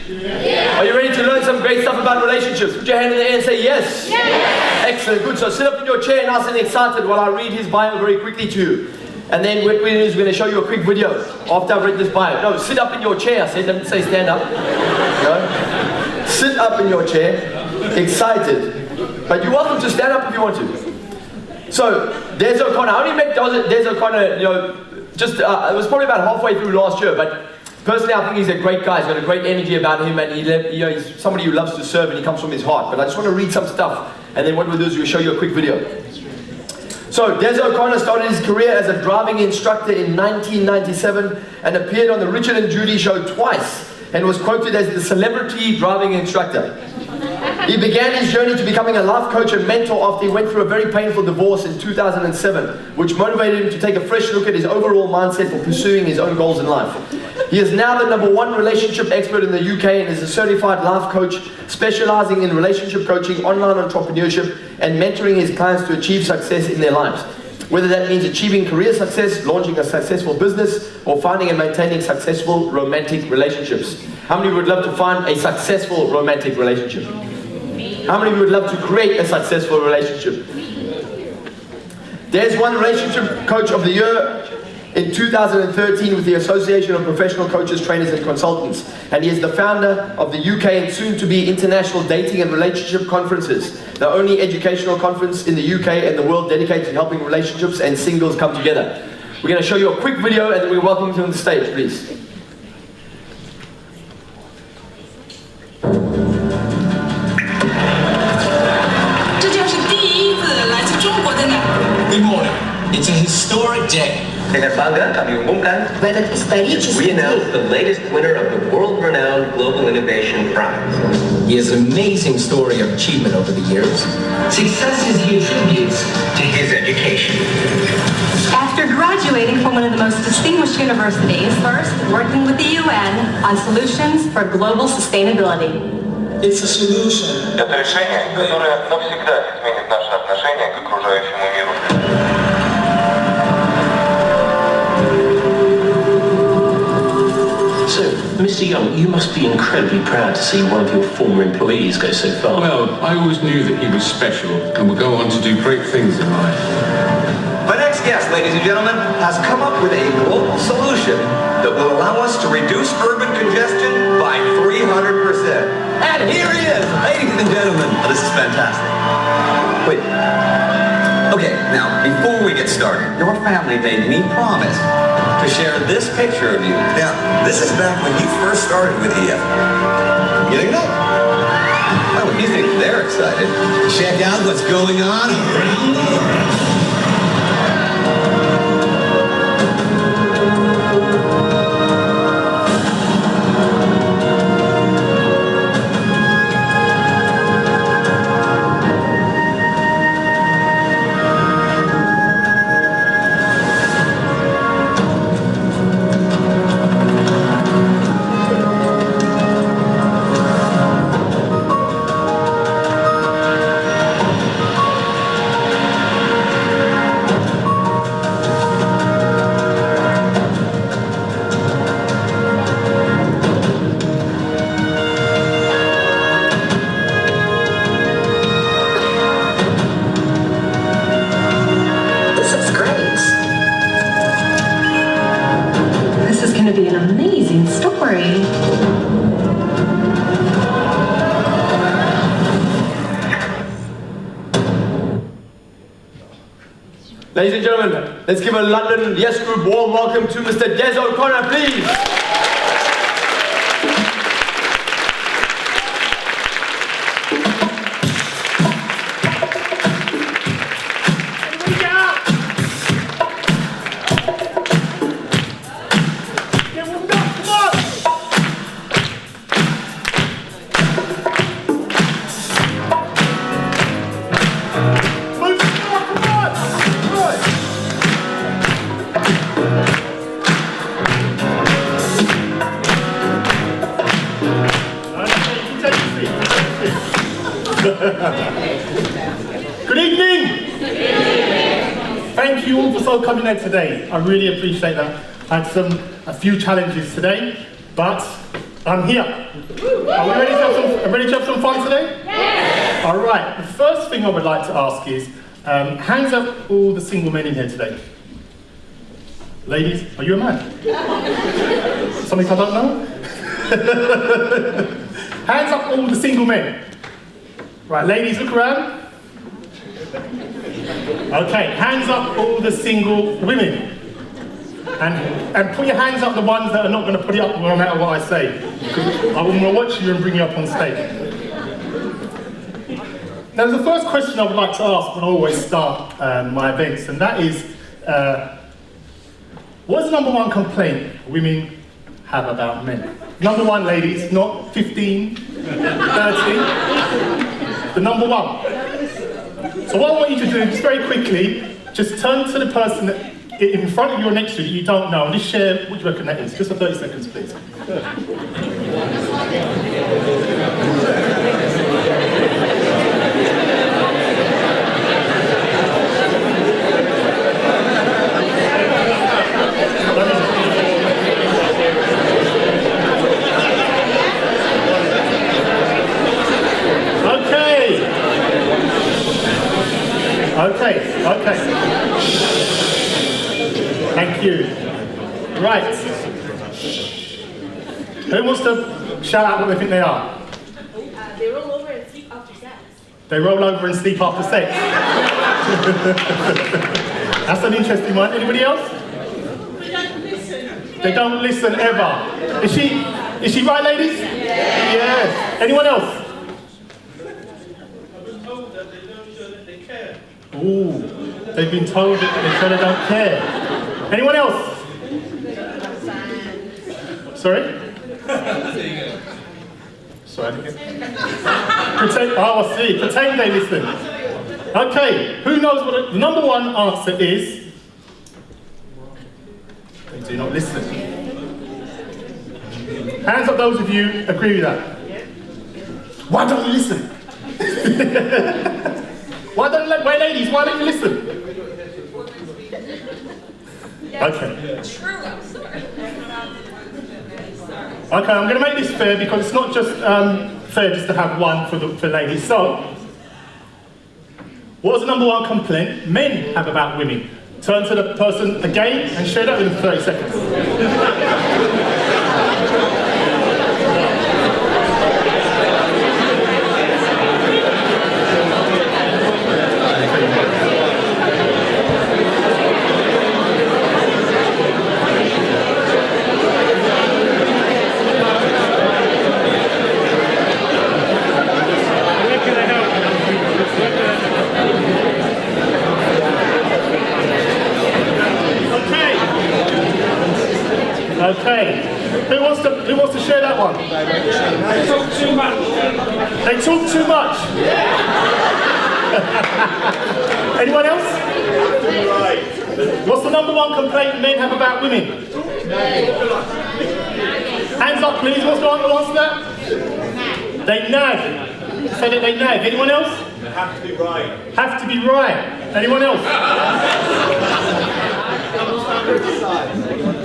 Are you ready to learn some great stuff about relationships? Put your hand in the air and say yes. Excellent, good. So sit up in your chair nice and excited while I read his bio very quickly to you. And then what we're going to show you a quick video after I've read this bio. No, sit up in your chair, I said, don't say stand up. No. Sit up in your chair, excited. But you're welcome to stand up if you want to. So, Des O'Connor. I only met Des O'Connor, you know, just, it was probably about halfway through last year, but personally I think he's a great guy. He's got a great energy about him, and he's somebody who loves to serve, and he comes from his heart. But I just want to read some stuff, and then what we'll do is we'll show you a quick video. So, Des O'Connor started his career as a driving instructor in 1997 and appeared on the Richard and Judy show twice and was quoted as the celebrity driving instructor. He began his journey to becoming a life coach and mentor after he went through a very painful divorce in 2007, which motivated him to take a fresh look at his overall mindset for pursuing his own goals in life. He is now the #1 relationship expert in the UK and is a certified life coach specializing in relationship coaching, online entrepreneurship, and mentoring his clients to achieve success in their lives. Whether that means achieving career success, launching a successful business, or finding and maintaining successful romantic relationships. How many would love to find a successful romantic relationship? How many would love to create a successful relationship? Des won Relationship Coach of the Year in 2013 with the Association of Professional Coaches, Trainers and Consultants, and he is the founder of the UK and soon to be International Dating and Relationship Conferences, the only educational conference in the UK and the world dedicated to helping relationships and singles come together. We're going to show you a quick video and then we welcome him to the stage, please. Good morning. It's a historic day. Dengan bangga kami umumkan, we announce the latest winner of the world-renowned Global Innovation Prize. He has an amazing story of achievement over the years. Successes he attributes To his education. After graduating from one of the most distinguished universities, first working with the UN on solutions for global sustainability. It's a solution. Это решение, которое навсегда изменит наше отношение к окружающему миру. So, Mr. Young, you must be incredibly proud to see one of your former employees go so far. Well, I always knew that he was special and would go on to do great things in life. My next guest, ladies and gentlemen, has come up with a global solution that will allow us to reduce urban congestion by 300%. And here he is, ladies and gentlemen. Oh, this is fantastic. Wait. Okay, now, before we get started, your family made me promise to share this picture of you. Now, this is back when you first started with EF. Getting that? Well, if you think they're excited, check out what's going on around the world. Be an amazing story. Ladies and gentlemen, let's give a London Yes Group warm welcome to Mr. Des O'Connor, please. Good evening! Thank you all for coming out today. I really appreciate that. I had a few challenges today, but I'm here. Are we ready to have some fun today? Yes! All right, the first thing I would like to ask is, hands up all the single men in here today. Ladies, are you a man? Something I don't know? Hands up all the single men. Right, ladies, look around. Okay, hands up all the single women. And put your hands up the ones that are not going to put it up no matter what I say. Because I want to watch you and bring you up on stage. Now, the first question I would like to ask when I always start my events, and that is, what's the number one complaint women have about men? Number one, ladies, not 15, 30. The number one. So what I want you to do, just very quickly, just turn to the person that in front of you or next to you that you don't know, and just share what you reckon that is. Just for 30 seconds, please. Okay. Thank you. Right. Who wants to shout out what they think they are? They roll over and sleep after sex. They roll over and sleep after sex. That's an interesting one. Anybody else? They don't listen. They don't listen ever. Is she right, ladies? Yes. Anyone else? Ooh, they've been told that they sort of don't care. Anyone else? Sorry? Sorry, I didn't get... Pretend, oh, I see. Pretend they listen. Okay, who knows what the number one answer is? They do not listen. Hands up those of you agree with that. Why don't you listen? Why ladies, why don't you listen? Okay. Okay, I'm going to make this fair because it's not just fair just to have one for ladies. So, what was the number one complaint men have about women? Turn to the person again and share that within 30 seconds. Okay, who wants to share that one? They talk too much. They talk too much? Anyone else? What's the number one complaint men have about women? Hands up please, what's the answer to that? They nag. Say that they nag. Anyone else? They have to be right. Have to be right. Anyone else?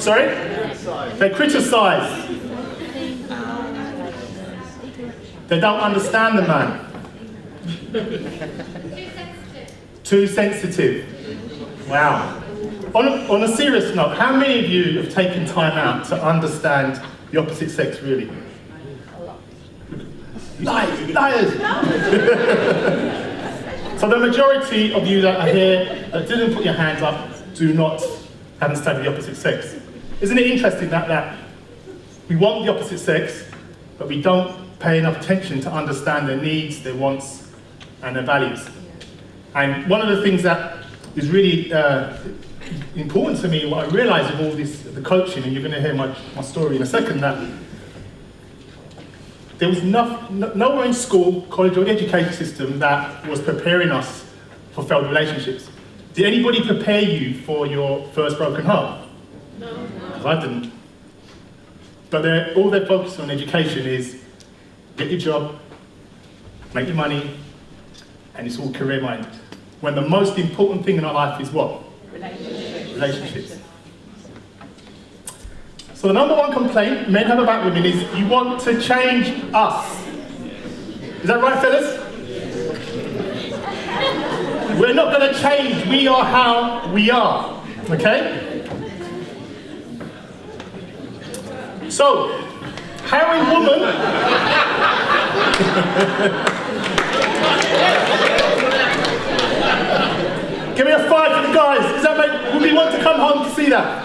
Sorry? They criticise. They don't understand the man. Too sensitive. Wow. On a serious note, how many of you have taken time out to understand the opposite sex really? Liars! So the majority of you that are here that didn't put your hands up do not understand the opposite sex. Isn't it interesting that we want the opposite sex, but we don't pay enough attention to understand their needs, their wants, and their values? And one of the things that is really important to me, what I realised with all this, the coaching, and you're going to hear my story in a second, that there was nowhere in school, college, or the education system that was preparing us for failed relationships. Did anybody prepare you for your first broken heart? No. Because I didn't. But all they're focused on education is get your job, make your money, and it's all career-minded. When the most important thing in our life is what? Relationships. So the number one complaint men have about women is you want to change us. Is that right, fellas? We're not going to change. We are how we are. Okay? So, how a woman... Give me a 5 for the guys. Does that make... Would we want to come home to see that?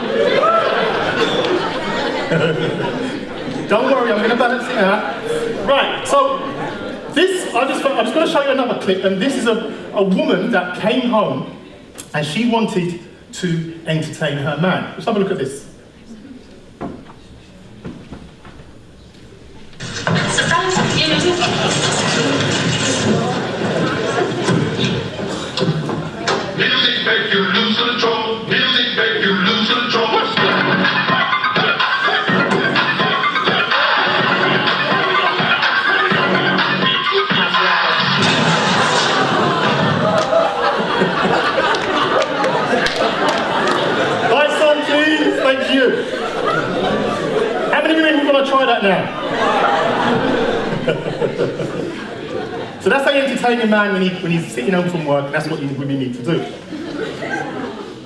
Don't worry, I'm going to balance it out. Right, so this, I'm just going to show you another clip, and this is a woman that came home and she wanted to entertain her man. Let's have a look at this. Music make you lose control. Music make you lose control. What's Right, son, please. Thank you. How many women are going to try that now? So that's how you entertain your man when he's sitting home from work, and that's what you women need to do.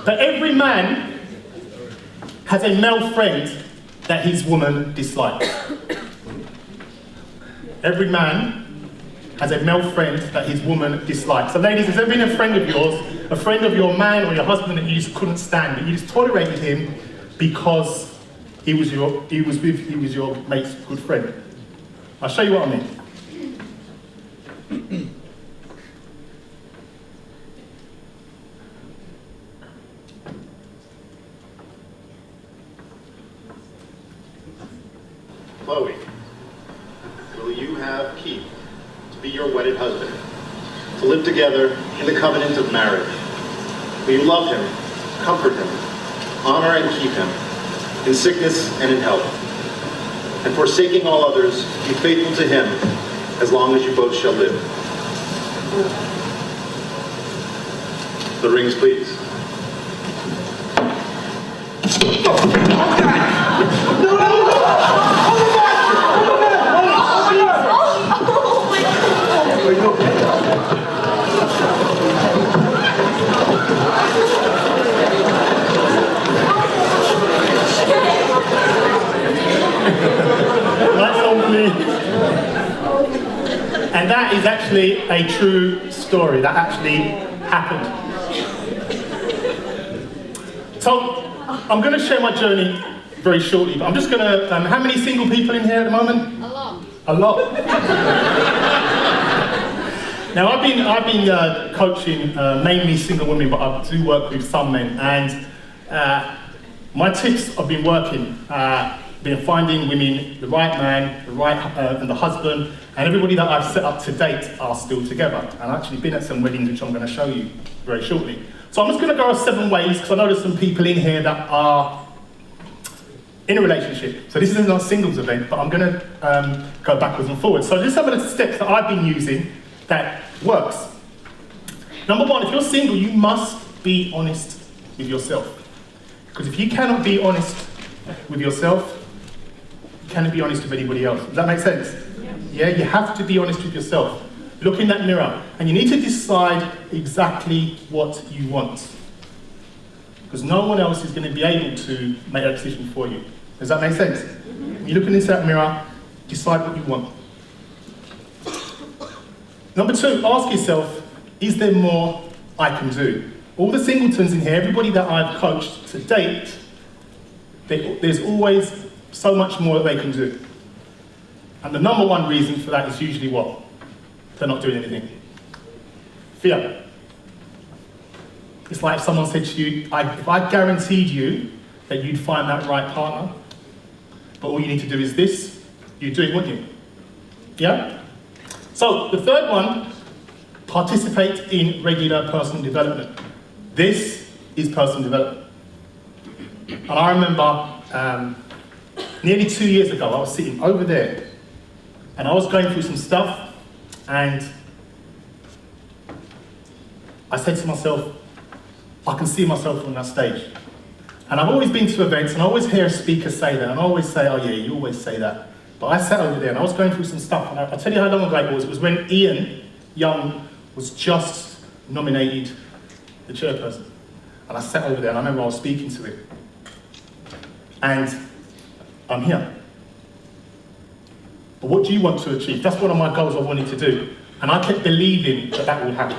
But every man has a male friend that his woman dislikes. Every man has a male friend that his woman dislikes. So ladies, has there been a friend of yours, a friend of your man or your husband that you just couldn't stand, but you just tolerated him because he was your mate's good friend? I'll show you what I mean. Chloe, will you have Keith to be your wedded husband, to live together in the covenant of marriage? Will you love him, comfort him, honor and keep him, in sickness and in health, and forsaking all others, be faithful to him as long as you both shall live? The rings, please. And that is actually a true story. That actually happened. So, I'm going to share my journey very shortly, but I'm just going to... how many single people in here at the moment? A lot. A lot. Now, I've been coaching mainly single women, but I do work with some men, and my tips have been working. Been finding women, the right man, and the husband, and everybody that I've set up to date are still together. And I've actually been at some weddings, which I'm going to show you very shortly. So I'm just going to go 7 ways, because I know there's some people in here that are in a relationship. So this isn't a singles event, but I'm going to go backwards and forwards. So just some of the steps that I've been using that works. Number 1, if you're single, you must be honest with yourself. Because if you cannot be honest with yourself, you cannot be honest with anybody else. Does that make sense? Yeah, you have to be honest with yourself. Look in that mirror, and you need to decide exactly what you want. Because no one else is going to be able to make that decision for you. Does that make sense? When you're looking into that mirror, decide what you want. Number 2, ask yourself, is there more I can do? All the singletons in here, everybody that I've coached to date, there's always so much more that they can do. And the number 1 reason for that is usually what? They're not doing anything. Fear. It's like if someone said to you, if I guaranteed you that you'd find that right partner, but all you need to do is this, you'd do it, wouldn't you? Yeah? So, the 3rd one, participate in regular personal development. This is personal development. And I remember nearly 2 years ago, I was sitting over there, and I was going through some stuff, and I said to myself, I can see myself on that stage. And I've always been to events, and I always hear a speaker say that, and I always say, oh yeah, you always say that. But I sat over there, and I was going through some stuff, and I'll tell you how long ago it was. It was when Ian Young was just nominated the chairperson. And I sat over there, and I remember I was speaking to him. And I'm here. But what do you want to achieve? That's one of my goals I wanted to do. And I kept believing that that will happen.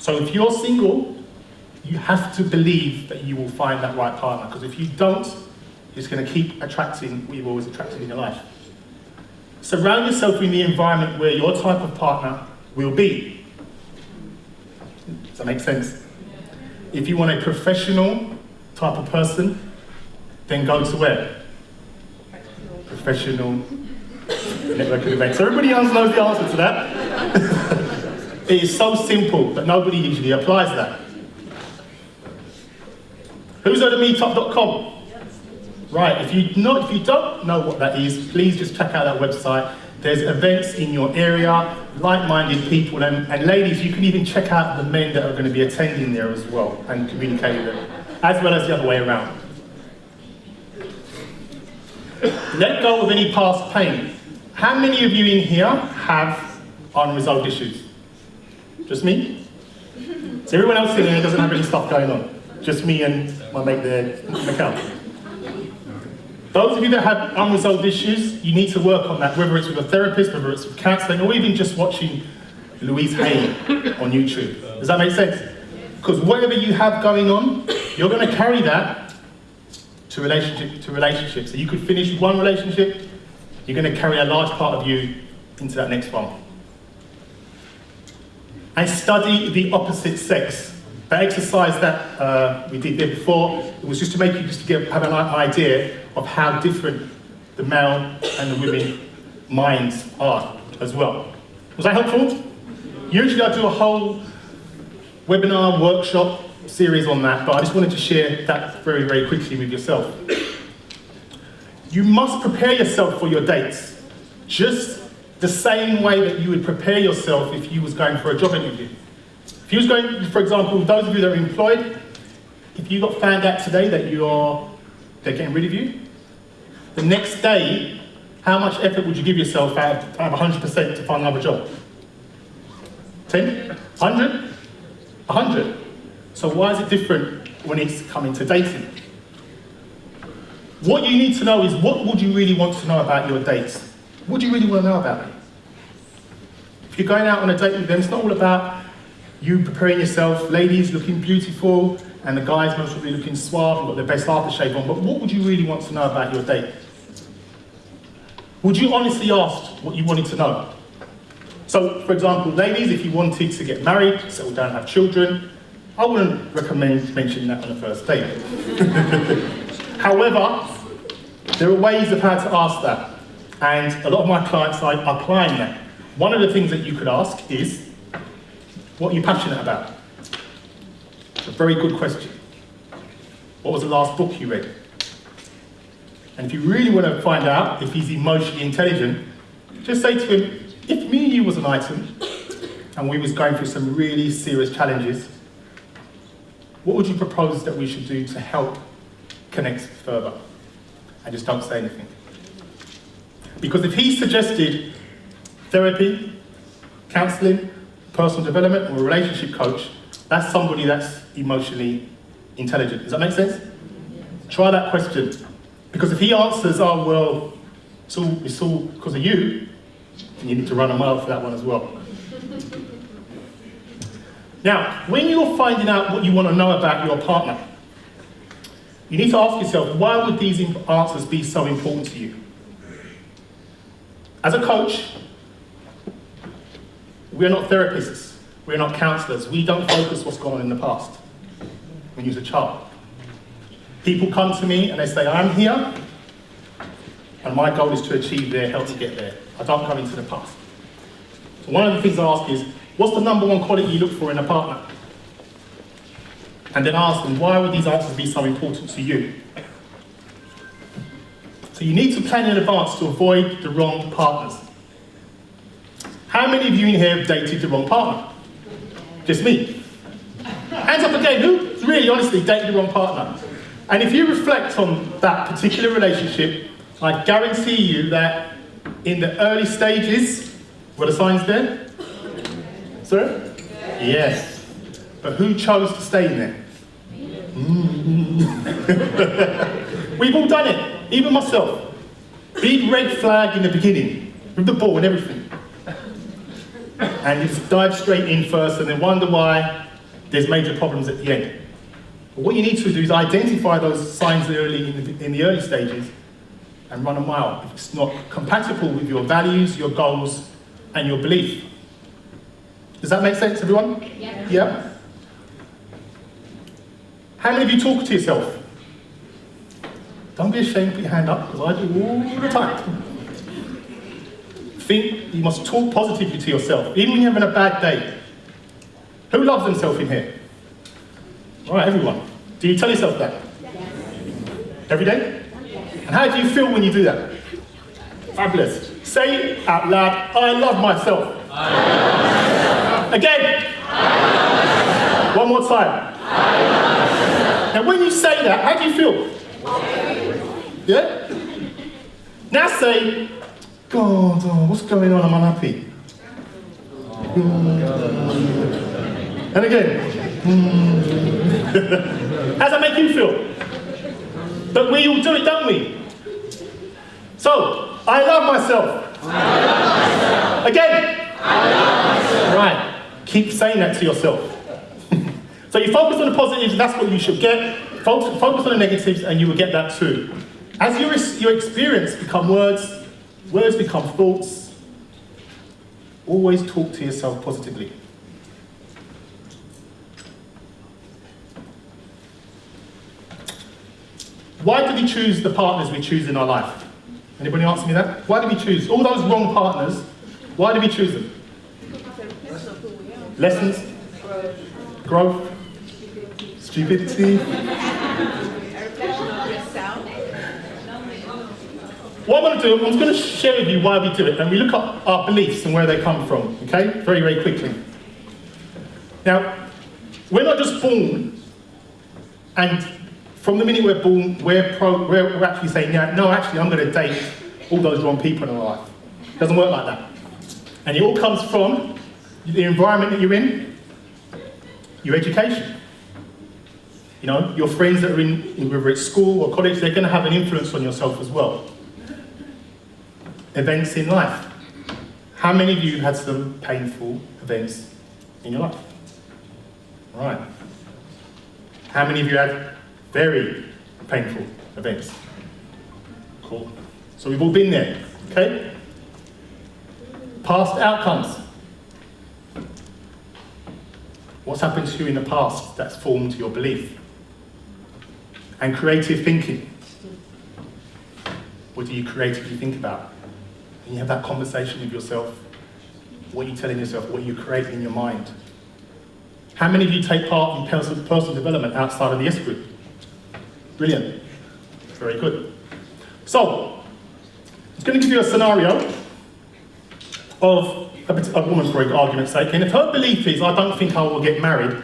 So if you're single, you have to believe that you will find that right partner. Because if you don't, it's going to keep attracting what you've always attracted in your life. Surround yourself in the environment where your type of partner will be. Does that make sense? If you want a professional type of person, then go to where? Professional networking events. Everybody else knows the answer to that. It is so simple, but nobody usually applies that. Who's heard of meetup.com? Right, if you don't know what that is, please just check out that website. There's events in your area, like-minded people, and ladies, you can even check out the men that are going to be attending there as well and communicate with them, as well as the other way around. Let go of any past pain. How many of you in here have unresolved issues? Just me? So everyone else in here doesn't have any stuff going on? Just me and my mate there, Mikhail. Those of you that have unresolved issues, you need to work on that, whether it's with a therapist, whether it's with counselling, or even just watching Louise Hay on YouTube. Does that make sense? Because whatever you have going on, you're going to carry that to relationship. So you could finish one relationship, you're going to carry a large part of you into that next one. And study the opposite sex. That exercise that we did there before, it was just to make you have an idea of how different the male and the women minds are as well. Was that helpful? Usually I do a whole webinar, workshop series on that, but I just wanted to share that very, very quickly with yourself. You must prepare yourself for your dates, just the same way that you would prepare yourself if you was going for a job interview. If you was going, for example, those of you that are employed, if you got found out today that they're getting rid of you, the next day, how much effort would you give yourself out of 100% to find another job? 10? 100? 100. So why is it different when it's coming to dating? What you need to know is, what would you really want to know about your dates? What do you really want to know about them? If you're going out on a date with them, it's not all about you preparing yourself, ladies looking beautiful, and the guys most probably looking suave and got their best aftershave on, but what would you really want to know about your date? Would you honestly ask what you wanted to know? So, for example, ladies, if you wanted to get married, settle down, have children, I wouldn't recommend mentioning that on a first date. However, there are ways of how to ask that, and a lot of my clients are applying that. One of the things that you could ask is, what are you passionate about? It's a very good question. What was the last book you read? And if you really want to find out if he's emotionally intelligent, just say to him, if me and you was an item, and we was going through some really serious challenges, what would you propose that we should do to help connect further? And just don't say anything. Because if he suggested therapy, counselling, personal development, or a relationship coach, that's somebody that's emotionally intelligent. Does that make sense? Try that question. Because if he answers, oh, well, it's all because of you, then you need to run a mile for that one as well. Now, when you're finding out what you want to know about your partner, you need to ask yourself, why would these answers be so important to you? As a coach, we're not therapists, we're not counsellors. We don't focus what's gone on in the past when you was a child. People come to me and they say, I'm here, and my goal is to achieve there, help to get there. I don't go into the past. So one of the things I ask is, what's the number one quality you look for in a partner? And then ask them, why would these answers be so important to you? So you need to plan in advance to avoid the wrong partners. How many of you in here have dated the wrong partner? Just me. Hands up again, who's really honestly dated the wrong partner? And if you reflect on that particular relationship, I guarantee you that in the early stages, were the signs there? Sorry? Yes. But who chose to stay in there? We've all done it, even myself. Big red flag in the beginning, with the ball and everything. And you just dive straight in first and then wonder why there's major problems at the end. But what you need to do is identify those signs early in the early stages and run a mile if it's not compatible with your values, your goals, and your belief. Does that make sense, everyone? Yeah. Yeah? How many of you talk to yourself? Don't be ashamed to put your hand up, because I do all the time. Think you must talk positively to yourself, even when you're having a bad day. Who loves themselves in here? All right, everyone. Do you tell yourself that? Every day? And how do you feel when you do that? Fabulous. Say it out loud, I love myself. Again. One more time. Now when you say that, how do you feel? Yeah? Now say, God, oh, what's going on? I'm unhappy. And again. How does that make you feel? But we all do it, don't we? So, I love myself. Again. Right. Keep saying that to yourself. So you focus on the positives, that's what you should get. Focus on the negatives, and you will get that too. As your experience become words become thoughts. Always talk to yourself positively. Why do we choose the partners we choose in our life? Anybody answer me that? Why do we choose all those wrong partners? Why do we choose them? Lessons, growth, stupidity. What I'm going to do, I'm just going to share with you why we do it, and we look at our beliefs and where they come from, okay? Very, very quickly. Now, we're not just born, and from the minute we're born, we're actually saying, yeah, no, actually, I'm going to date all those wrong people in our life. It doesn't work like that. And it all comes from the environment that you're in, your education. You know, your friends that are in whether it's school or college, they're going to have an influence on yourself as well. Events in life. How many of you had some painful events in your life? Right. How many of you had very painful events? Cool. So we've all been there, okay? Past outcomes. What's happened to you in the past that's formed your belief? And creative thinking. What do you creatively think about? And you have that conversation with yourself. What are you telling yourself? What are you creating in your mind? How many of you take part in personal development outside of the S group? Brilliant. Very good. So, I'm going to give you a scenario of a woman, for argument's sake, and if her belief is, I don't think I will get married,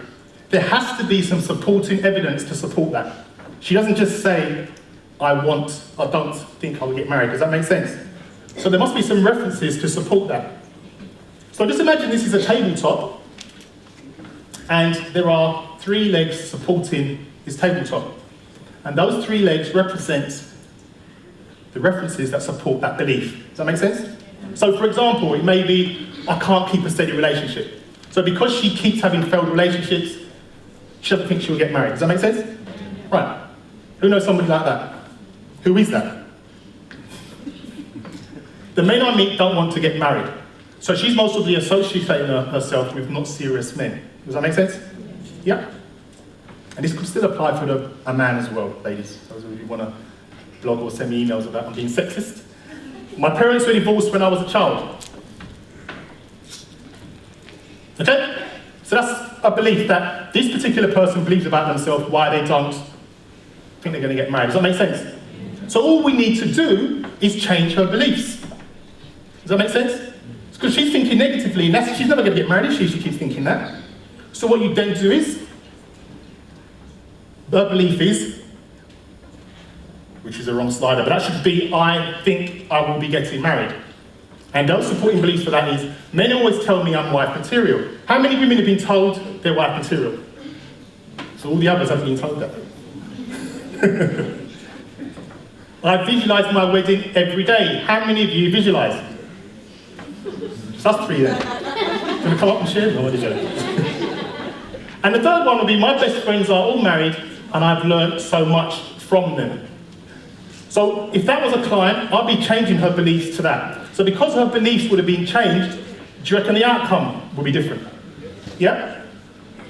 there has to be some supporting evidence to support that. She doesn't just say, I don't think I will get married. Does that make sense? So there must be some references to support that. So just imagine this is a tabletop, and there are 3 legs supporting this tabletop. And those 3 legs represent the references that support that belief. Does that make sense? So for example, it may be, I can't keep a steady relationship. So because she keeps having failed relationships, she doesn't think she'll get married. Does that make sense? Right. Who knows somebody like that? Who is that? The men I meet don't want to get married. So she's mostly associating herself with not serious men. Does that make sense? Yeah? And this could still apply for a man as well, ladies. Those of you who want to blog or send me emails about I'm being sexist. My parents were divorced when I was a child. Okay? So that's a belief that this particular person believes about themselves, why they don't think they're going to get married. Does that make sense? So all we need to do is change her beliefs. Does that make sense? Because she's thinking negatively, and she's never going to get married, she keeps thinking that. So what you then do is, her belief is, which is the wrong slider, but that should be, I think I will be getting married. And those supporting beliefs for that is, men always tell me I'm wife material. How many women have been told they're wife material? So all the others have been told that. I visualise my wedding every day. How many of you visualise? Just us three then. Do you want to come up and share? No, what did you? And the third one will be, my best friends are all married and I've learned so much from them. So if that was a client, I'd be changing her beliefs to that. So because her beliefs would have been changed, do you reckon the outcome will be different? Yeah?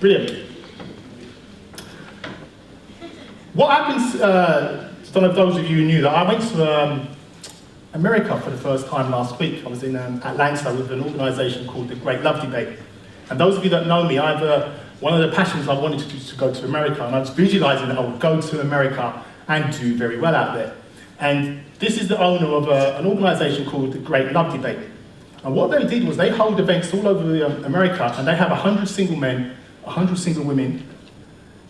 Brilliant. What happens, I don't know if those of you knew that I went to America for the first time last week. I was in Atlanta with an organisation called the Great Love Debate. And those of you that know me, one of the passions I wanted to do is to go to America, and I was visualising that I would go to America and do very well out there. And this is the owner of an organisation called the Great Love Debate. And what they did was they hold events all over America, and they have 100 single men, 100 single women,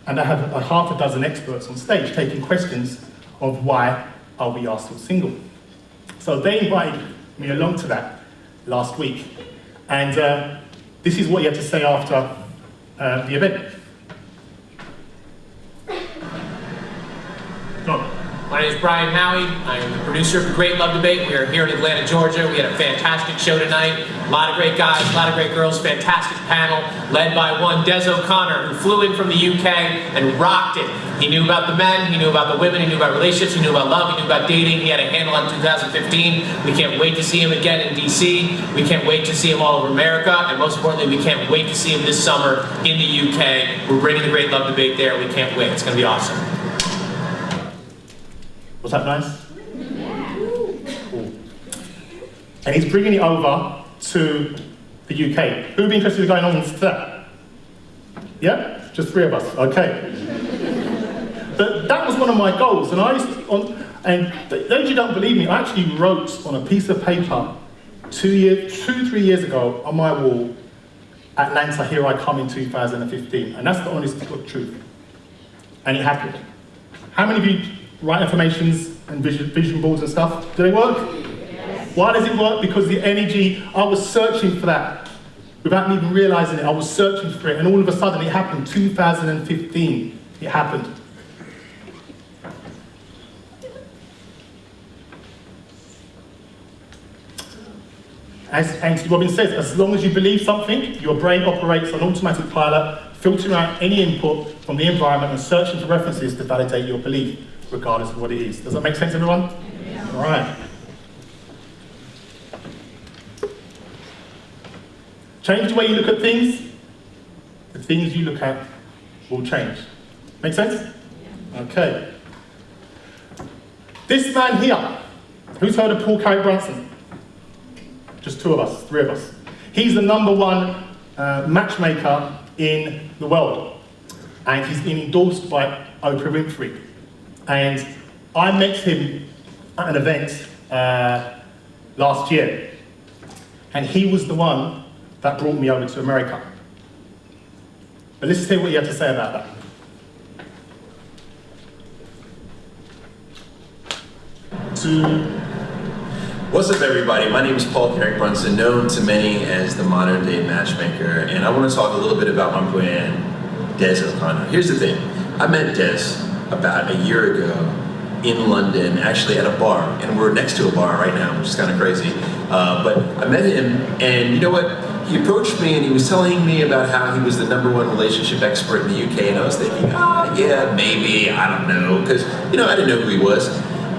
and they have a half a dozen experts on stage taking questions of why are we still single. So they invited me along to that last week. And this is what you had to say after the event. Go on. My name is Brian Howie. I am the producer of The Great Love Debate. We are here in Atlanta, Georgia. We had a fantastic show tonight. A lot of great guys, a lot of great girls, fantastic panel, led by one Des O'Connor, who flew in from the UK and rocked it. He knew about the men, he knew about the women, he knew about relationships, he knew about love, he knew about dating. He had a handle on 2015. We can't wait to see him again in DC. We can't wait to see him all over America. And most importantly, we can't wait to see him this summer in the UK. We're bringing The Great Love Debate there. We can't wait. It's going to be awesome. Was that nice? Yeah. Cool. And he's bringing it over to the UK. Who would be interested in going on to that? Yeah? Just three of us. Okay. But that was one of my goals, and those who don't believe me, I actually wrote on a piece of paper 3 years ago on my wall, Atlanta, here I come in 2015. And that's the honest truth. And it happened. How many of you write affirmations and vision boards and stuff? Do they work? Yes. Why does it work? Because the energy, I was searching for that. Without me even realizing it, I was searching for it, and all of a sudden it happened, 2015, it happened. As Anthony Robbins says, as long as you believe something, your brain operates on automatic pilot, filtering out any input from the environment and searching for references to validate your belief, regardless of what it is. Does that make sense, everyone? Yeah. All right. Change the way you look at things, the things you look at will change. Make sense? Yeah. Okay. This man here, who's heard of Paul Carrick-Brunson? Just two of us, three of us. He's the #1 matchmaker in the world. And he's been endorsed by Oprah Winfrey. And I met him at an event last year. And he was the one that brought me over to America. But let's hear what you have to say about that. What's up, everybody? My name is Paul Carrick-Brunson, known to many as the modern day matchmaker, and I want to talk a little bit about my brand, Des O'Connor. Here's the thing. I met Des about a year ago in London, actually at a bar, and we're next to a bar right now, which is kind of crazy. But I met him, and you know what? He approached me and he was telling me about how he was the #1 relationship expert in the UK, and I was thinking, yeah, maybe, I don't know, because, I didn't know who he was.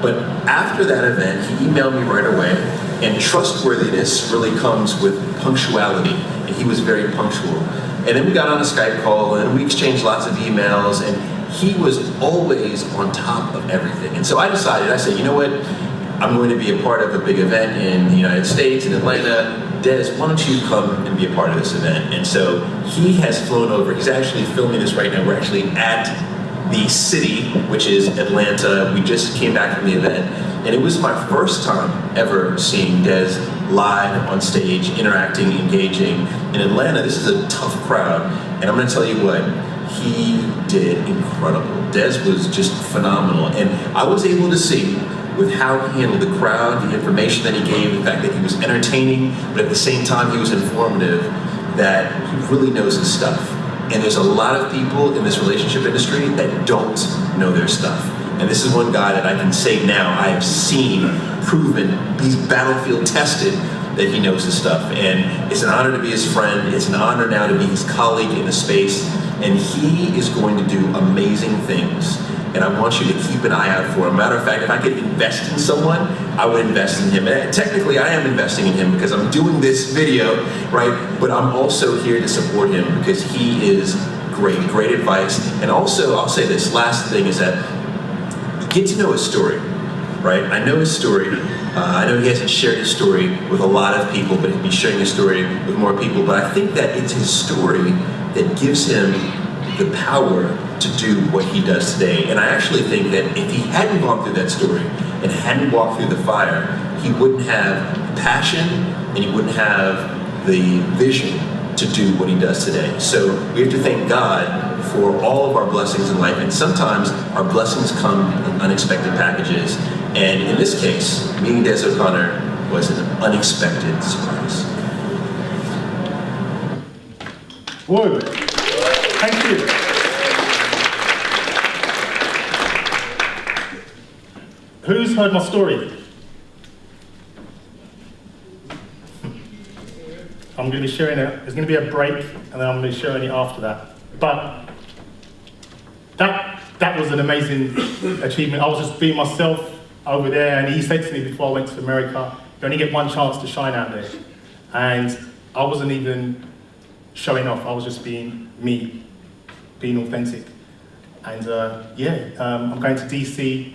But after that event, he emailed me right away, and trustworthiness really comes with punctuality, and he was very punctual. And then we got on a Skype call, and we exchanged lots of emails, and he was always on top of everything. And so I said, you know what? I'm going to be a part of a big event in the United States, in Atlanta. Des, why don't you come and be a part of this event? And so he has flown over. He's actually filming this right now. We're actually at the city, which is Atlanta. We just came back from the event, and it was my first time ever seeing Des live on stage, interacting, engaging. In Atlanta, this is a tough crowd, and I'm gonna tell you what, he did incredible. Des was just phenomenal. And I was able to see with how he handled the crowd, the information that he gave, the fact that he was entertaining, but at the same time he was informative, that he really knows his stuff. And there's a lot of people in this relationship industry that don't know their stuff. And this is one guy that I can say now, I have seen, proven, he's battlefield tested that he knows his stuff. And it's an honor to be his friend. It's an honor now to be his colleague in the space. And he is going to do amazing things. And I want you to keep an eye out for him. Matter of fact, if I could invest in someone, I would invest in him. And technically, I am investing in him because I'm doing this video, right? But I'm also here to support him because he is great, great advice. And also, I'll say this last thing is that get to know his story, right? I know his story. I know he hasn't shared his story with a lot of people, but he'll be sharing his story with more people. But I think that it's his story that gives him the power to do what he does today. And I actually think that if he hadn't gone through that story and hadn't walked through the fire, he wouldn't have passion and he wouldn't have the vision to do what he does today. So we have to thank God for all of our blessings in life. And sometimes our blessings come in unexpected packages. And in this case, meeting Des O'Connor was an unexpected surprise. Whoa, thank you. Who's heard my story? I'm going to be sharing it. There's going to be a break, and then I'm going to be sharing it after that. But that was an amazing achievement. I was just being myself over there, and he said to me before I went to America, you only get one chance to shine out there. And I wasn't even showing off. I was just being me, being authentic. And I'm going to DC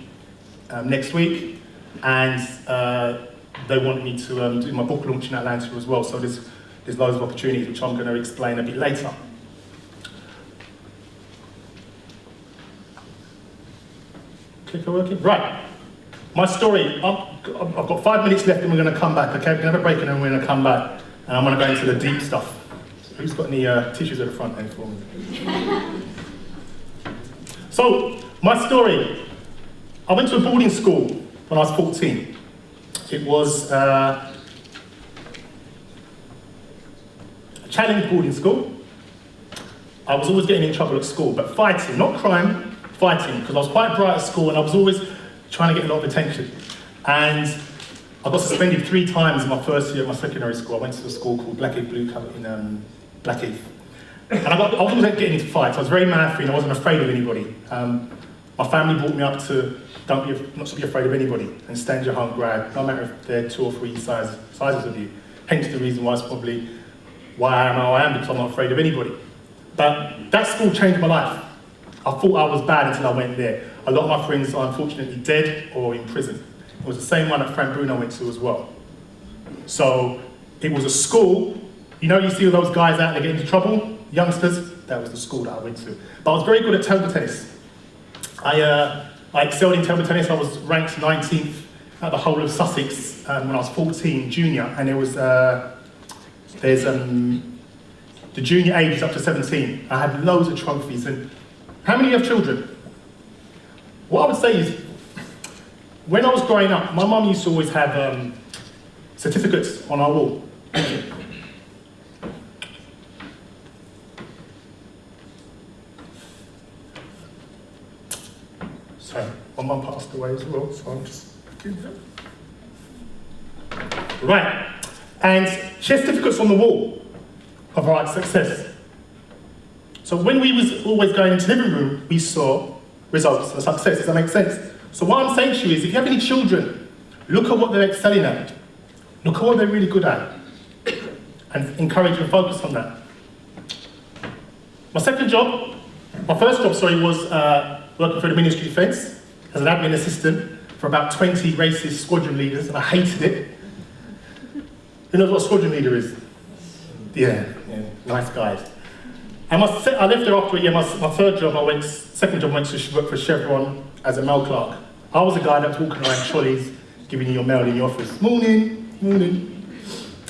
next week, and they want me to do my book launch in Atlanta as well. So there's loads of opportunities, which I'm going to explain a bit later. Clicker working? Right. My story. I've got 5 minutes left, and we're going to come back. Okay, we're going to have a break, and then we're going to come back, and I'm going to go into the deep stuff. So who's got any tissues at the front end for me? So my story. I went to a boarding school when I was 14. It was a challenge boarding school. I was always getting in trouble at school, but fighting, not crime, fighting, because I was quite bright at school and I was always trying to get a lot of attention. And I got suspended 3 times in my first year at my secondary school. I went to a school called Blackheath Blue in Blackheath. And I wasn't getting into fights. I was very man-free and I wasn't afraid of anybody. My family brought me up to not to be afraid of anybody and stand your own ground, no matter if they're 2 or 3 sizes of you. Hence the reason why it's probably why I am how I am, because I'm not afraid of anybody. But that school changed my life. I thought I was bad until I went there. A lot of my friends are unfortunately dead or in prison. It was the same one that Frank Bruno went to as well. So it was a school, you know, you see all those guys out there getting into trouble, youngsters, that was the school that I went to. But I was very good at table tennis. I excelled in table tennis. I was ranked 19th at the whole of Sussex when I was 14, junior, and there was the junior age is up to 17. I had loads of trophies. And how many of you have children? What I would say is, when I was growing up, my mum used to always have certificates on our wall. So, my mum passed away as well, so I'm just doing that. Right, and she had certificates on the wall of our success. So when we was always going into the living room, we saw results and success. Does that make sense? So what I'm saying to you is, if you have any children, look at what they're excelling at. Look at what they're really good at. And encourage and focus on that. My first job, was working for the Ministry of Defence as an admin assistant for about 20 racist squadron leaders, and I hated it. Who knows what a squadron leader is? Yeah, nice guys. And I left there after a year. My second job, I went to work for Chevron as a mail clerk. I was a guy that was walking around trolleys, giving you your mail in your office. Morning, morning.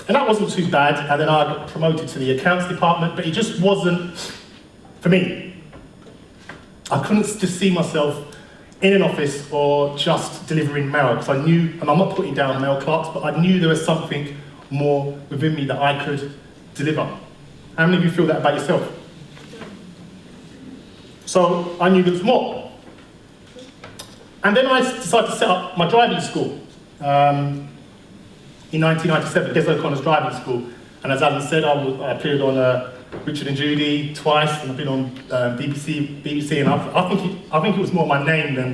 And that wasn't too bad. And then I got promoted to the accounts department, but it just wasn't for me. I couldn't just see myself in an office or just delivering mail, because I knew, and I'm not putting down mail clerks, but I knew there was something more within me that I could deliver. How many of you feel that about yourself? So I knew there was more. And then I decided to set up my driving school in 1997, Des O'Connor's driving school. And as Alan said, I appeared on Richard and Judy twice, and I've been on BBC, and I think it was more my name than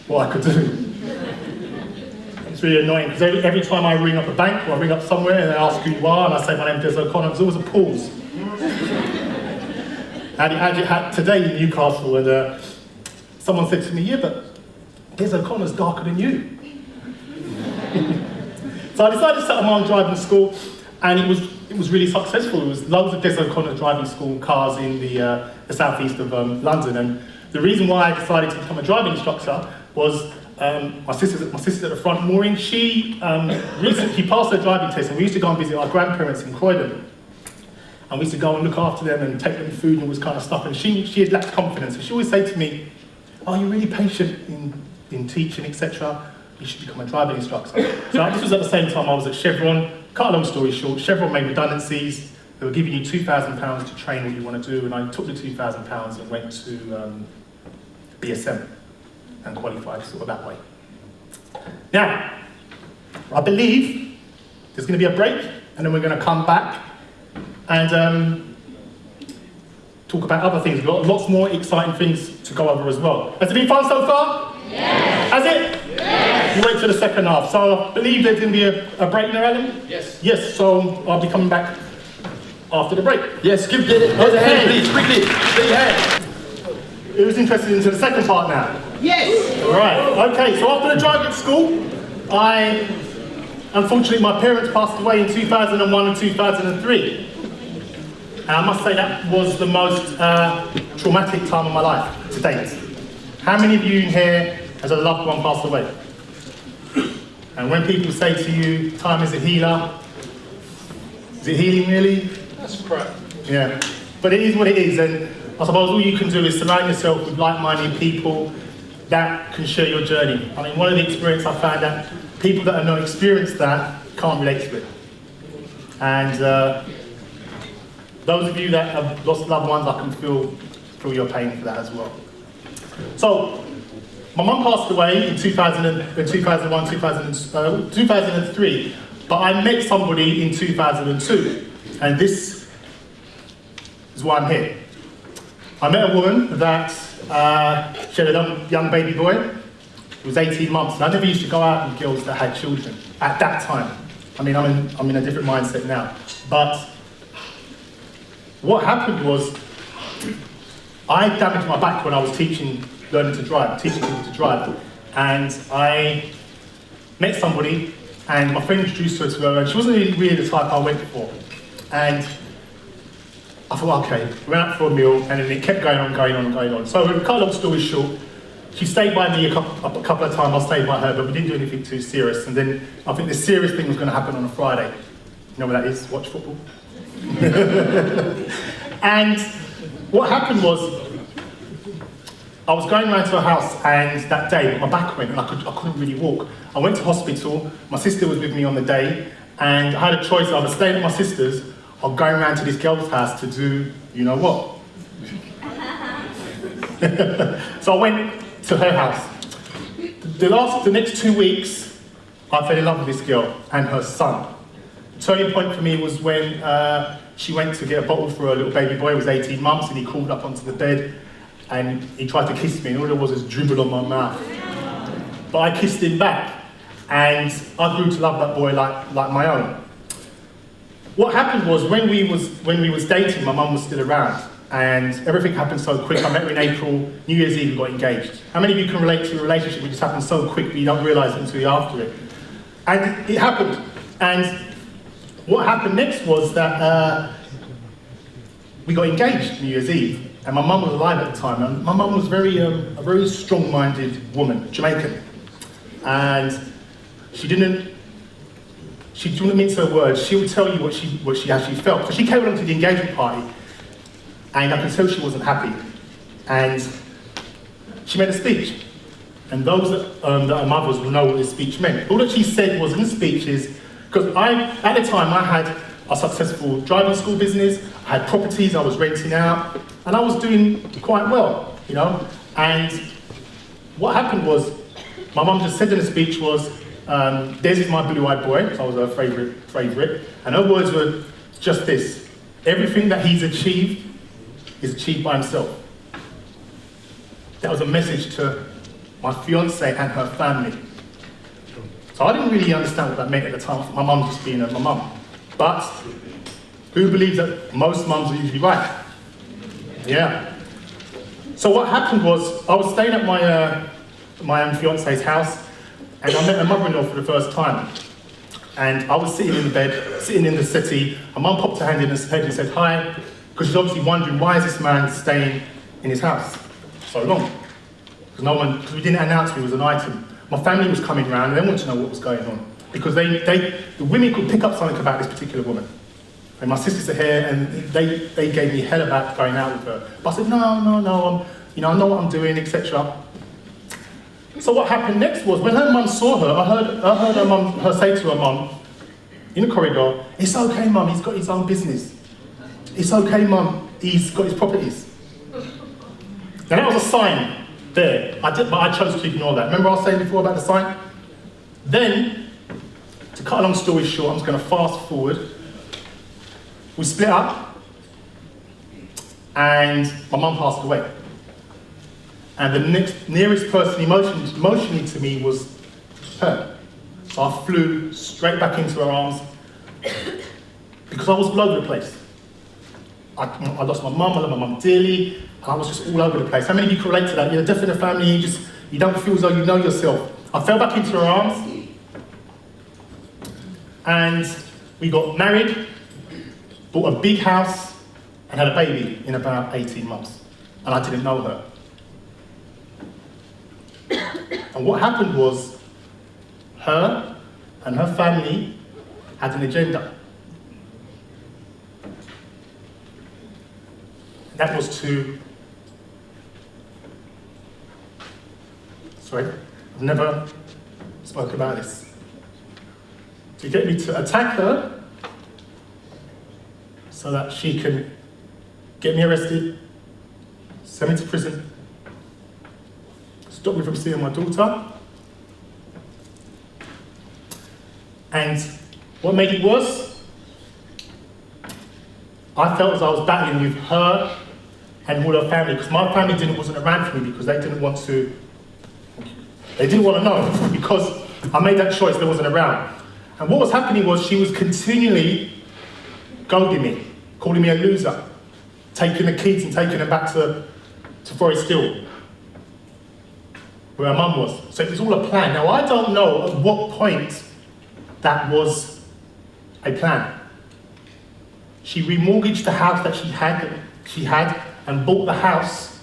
what I could do. It's really annoying, because every time I ring up a bank or I ring up somewhere and they ask who you are, and I say my name's Des O'Connor, there's always a pause. And it had today in Newcastle, and someone said to me, yeah, but Des O'Connor's darker than you. So I decided to set up my own driving school, and it was really successful. There was loads of Des O'Connor driving school cars in the southeast of London, and the reason why I decided to become a driving instructor was my sister's at the front, Maureen. She recently passed her driving test, and we used to go and visit our grandparents in Croydon, and we used to go and look after them and take them food and all this kind of stuff. And she had lacked confidence, and she always said to me, "Oh, you're really patient in teaching, etc. You should become a driving instructor." So this was at the same time I was at Chevron. Cut a long story short, Chevron made redundancies. They were giving you £2,000 to train what you want to do, and I took the £2,000 and went to BSM and qualified sort of that way. Now, I believe there's going to be a break, and then we're going to come back and talk about other things. We've got lots more exciting things to go over as well. Has it been fun so far? Yes. Has it? Yes. You wait till the second half. So I believe there's going to be a break now, Adam? Yes. Yes, so I'll be coming back after the break. Yes, give it a hand, please, quickly. Big hand. Who's interested into the second part now? Yes. All right. Okay, so after the driving school, unfortunately, my parents passed away in 2001 and 2003. And I must say that was the most traumatic time of my life to date. How many of you in here has a loved one passed away? And when people say to you, time is a healer, is it healing really? That's crap. Yeah, but it is what it is, and I suppose all you can do is surround yourself with like-minded people that can share your journey. I mean, one of the experiences I found that people that have not experienced that can't relate to it. And those of you that have lost loved ones, I can feel your pain for that as well. So, my mum passed away in 2001, 2003, but I met somebody in 2002, and this is why I'm here. I met a woman that she had a young baby boy. It was 18 months, and I never used to go out with girls that had children at that time. I mean, I'm in a different mindset now, but what happened was I damaged my back when I was teaching people to drive, and I met somebody, and my friend introduced her to her, and she wasn't really the type I went for. And I thought, okay, we went out for a meal, and then it kept going on. So to cut a long story short, she stayed by me a couple of times, I stayed by her, but we didn't do anything too serious. And then I think the serious thing was going to happen on a Friday. You know what that is? Watch football. And what happened was, I was going round to her house, and that day my back went and I couldn't really walk. I went to hospital, my sister was with me on the day, and I had a choice, I was staying at my sister's or going round to this girl's house to do, you know what. So I went to her house. The next 2 weeks, I fell in love with this girl and her son. The turning point for me was when she went to get a bottle for her little baby boy. He was 18 months, and he crawled up onto the bed and he tried to kiss me, and all there was dribble on my mouth. But I kissed him back, and I grew to love that boy like my own. What happened was, when we was dating, my mum was still around, and everything happened so quick. I met her in April, New Year's Eve, we got engaged. How many of you can relate to a relationship which just happened so quickly you don't realise it until you're after it? And it happened. And what happened next was that we got engaged New Year's Eve, and my mum was alive at the time. And my mum was a very strong-minded woman, Jamaican, and she didn't mince her words. She would tell you what she actually felt. So she came along to the engagement party, and I could tell she wasn't happy. And she made a speech. And those that are mothers will know what this speech meant. All that she said was in the speech is, because at the time I had a successful driving school business, I had properties I was renting out, and I was doing quite well, you know? And what happened was, my mum just said in the speech was, this is my blue-eyed boy, because I was her favourite, and her words were just this: everything that he's achieved is achieved by himself. That was a message to my fiance and her family. So I didn't really understand what that meant at the time, my mum just being my mum. But who believes that most mums are usually right? Yeah. So what happened was, I was staying at my fiance's house, and I met her mother-in-law for the first time. And I was sitting in the bed, sitting in the settee, and mum popped her hand in his head and said hi, because she's obviously wondering, why is this man staying in his house so long? Because we didn't announce we was an item. My family was coming round and they wanted to know what was going on. Because the women could pick up something about this particular woman. And my sisters are here and they gave me hell about going out with her. But I said, no, I know what I'm doing, etc. So what happened next was, when her mum saw her, I heard her say to her mum in the corridor, "It's okay, mum, he's got his own business. It's okay, mum, he's got his properties." Now that was a sign there, but I chose to ignore that. Remember I was saying before about the sign? Then, to cut a long story short, I'm just going to fast forward. We split up, and my mum passed away. And the nearest person emotionally to me was her. So I flew straight back into her arms, because I was all over the place. I lost my mum, I love my mum dearly, and I was just all over the place. How many of you can relate to that? You're deaf in the family, you don't feel as though you know yourself. I fell back into her arms, and we got married, bought a big house, and had a baby in about 18 months. And I didn't know her. And what happened was, her and her family had an agenda. That was to, sorry, I've never spoke about this. To get me to attack her so that she can get me arrested, send me to prison, stop me from seeing my daughter. And what made it worse, I felt as I was battling with her and all her family, because my family wasn't around for me, because they didn't want to know, because I made that choice, they wasn't around. And what was happening was, she was continually goading me, calling me a loser, taking the kids and taking them back to Forest Hill, where her mum was. So it was all a plan. Now I don't know at what point that was a plan. She remortgaged the house that she had and bought the house